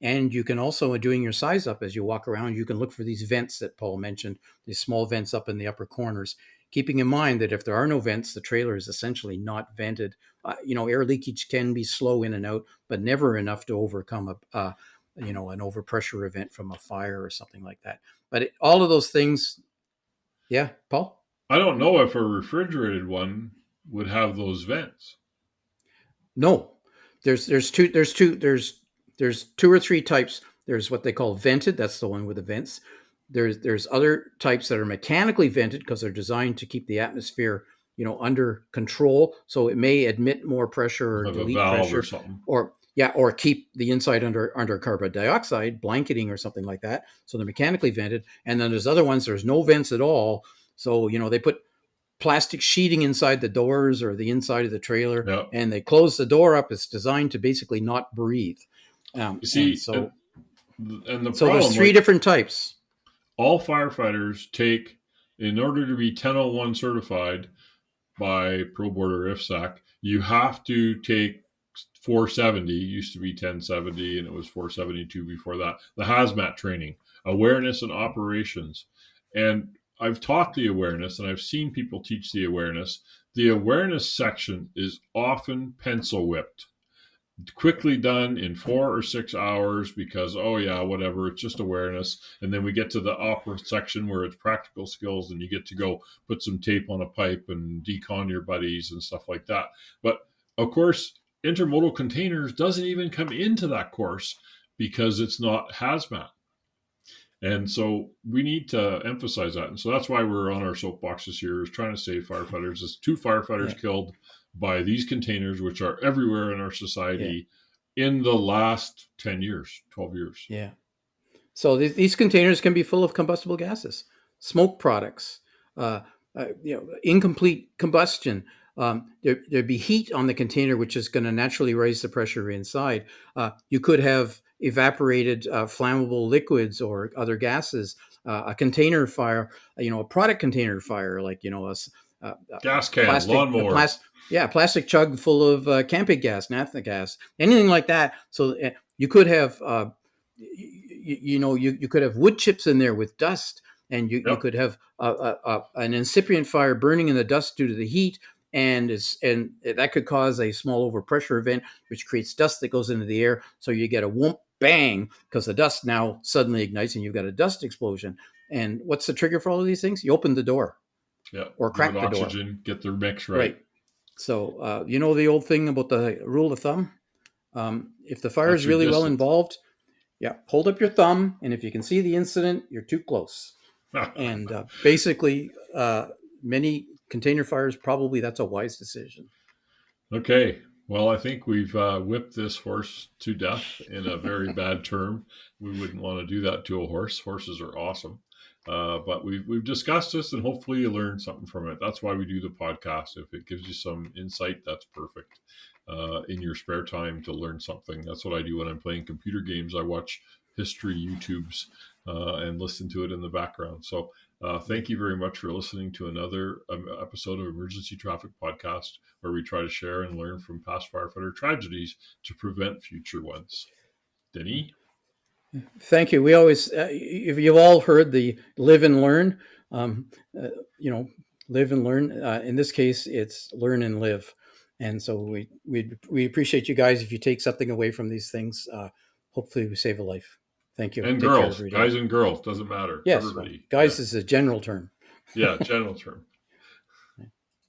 [SPEAKER 3] And you can also, in doing your size up as you walk around, you can look for these vents that Paul mentioned, these small vents up in the upper corners. keeping in mind that if there are no vents, the trailer is essentially not vented. Air leakage can be slow in and out, but never enough to overcome an overpressure event from a fire or something like that. But all of those things, yeah, Paul?
[SPEAKER 2] I don't know if a refrigerated one would have those vents.
[SPEAKER 3] No, there's two or three types. There's what they call vented. That's the one with the vents. There's other types that are mechanically vented because they're designed to keep the atmosphere, under control. So it may admit more pressure or
[SPEAKER 2] Like a
[SPEAKER 3] delete
[SPEAKER 2] valve
[SPEAKER 3] pressure,
[SPEAKER 2] or something.
[SPEAKER 3] or keep the inside under carbon dioxide, blanketing or something like that. So they're mechanically vented. And then there's other ones. There's no vents at all. So they put plastic sheeting inside the doors or the inside of the trailer,
[SPEAKER 2] Yep.
[SPEAKER 3] and they close the door up. It's designed to basically not breathe.
[SPEAKER 2] You see, and the
[SPEAKER 3] so
[SPEAKER 2] problem,
[SPEAKER 3] there's three different types.
[SPEAKER 2] All firefighters take, in order to be 1001 certified by Pro Board or IFSAC, you have to take 470, used to be 1070, and it was 472 before that, the hazmat training, awareness and operations. And I've taught the awareness, and I've seen people teach the awareness. The awareness section is often pencil whipped, quickly done in 4 or 6 hours because, oh yeah, whatever, it's just awareness. And then we get to the opera section where it's practical skills, and you get to go put some tape on a pipe and decon your buddies and stuff like that. But of course, intermodal containers doesn't even come into that course because it's not hazmat. And so we need to emphasize that. And so that's why we're on our soapbox this year, is trying to save firefighters. There's 2 firefighters killed by these containers, which are everywhere in our society in the last 10 years, 12 years.
[SPEAKER 3] Yeah. So these containers can be full of combustible gases, smoke products, incomplete combustion. There'd be heat on the container, which is going to naturally raise the pressure inside. You could have evaporated flammable liquids or other gases, a container fire, a product container fire, like, a
[SPEAKER 2] gas can, lawnmower.
[SPEAKER 3] Plastic chug full of camping gas, naphtha gas, anything like that. So you could have, you could have wood chips in there with dust, and you could have an incipient fire burning in the dust due to the heat. And that could cause a small overpressure event, which creates dust that goes into the air. So you get a whoomp bang because the dust now suddenly ignites, and you've got a dust explosion. And what's the trigger for all of these things? You open the door, or crack the
[SPEAKER 2] oxygen,
[SPEAKER 3] door.
[SPEAKER 2] Get their mix right.
[SPEAKER 3] So the old thing about the rule of thumb. If the fire is really well involved, hold up your thumb, and if you can see the incident, you're too close. And basically, many container fires, probably that's a wise decision.
[SPEAKER 2] Okay. Well, I think we've whipped this horse to death in a very bad term. We wouldn't want to do that to a horse. Horses are awesome. But we've discussed this, and hopefully you learned something from it. That's why we do the podcast. If it gives you some insight, that's perfect. In your spare time to learn something. That's what I do when I'm playing computer games. I watch history YouTubes and listen to it in the background. So thank you very much for listening to another episode of Emergency Traffic Podcast, where we try to share and learn from past firefighter tragedies to prevent future ones. Denny?
[SPEAKER 3] Thank you. We always, you've all heard the live and learn, live and learn. In this case, it's learn and live. And so we appreciate you guys. If you take something away from these things, hopefully we save a life. Thank you.
[SPEAKER 2] And girls, guys and girls, doesn't matter.
[SPEAKER 3] Yes,
[SPEAKER 2] everybody.
[SPEAKER 3] Guys is a general term.
[SPEAKER 2] Yeah, general term.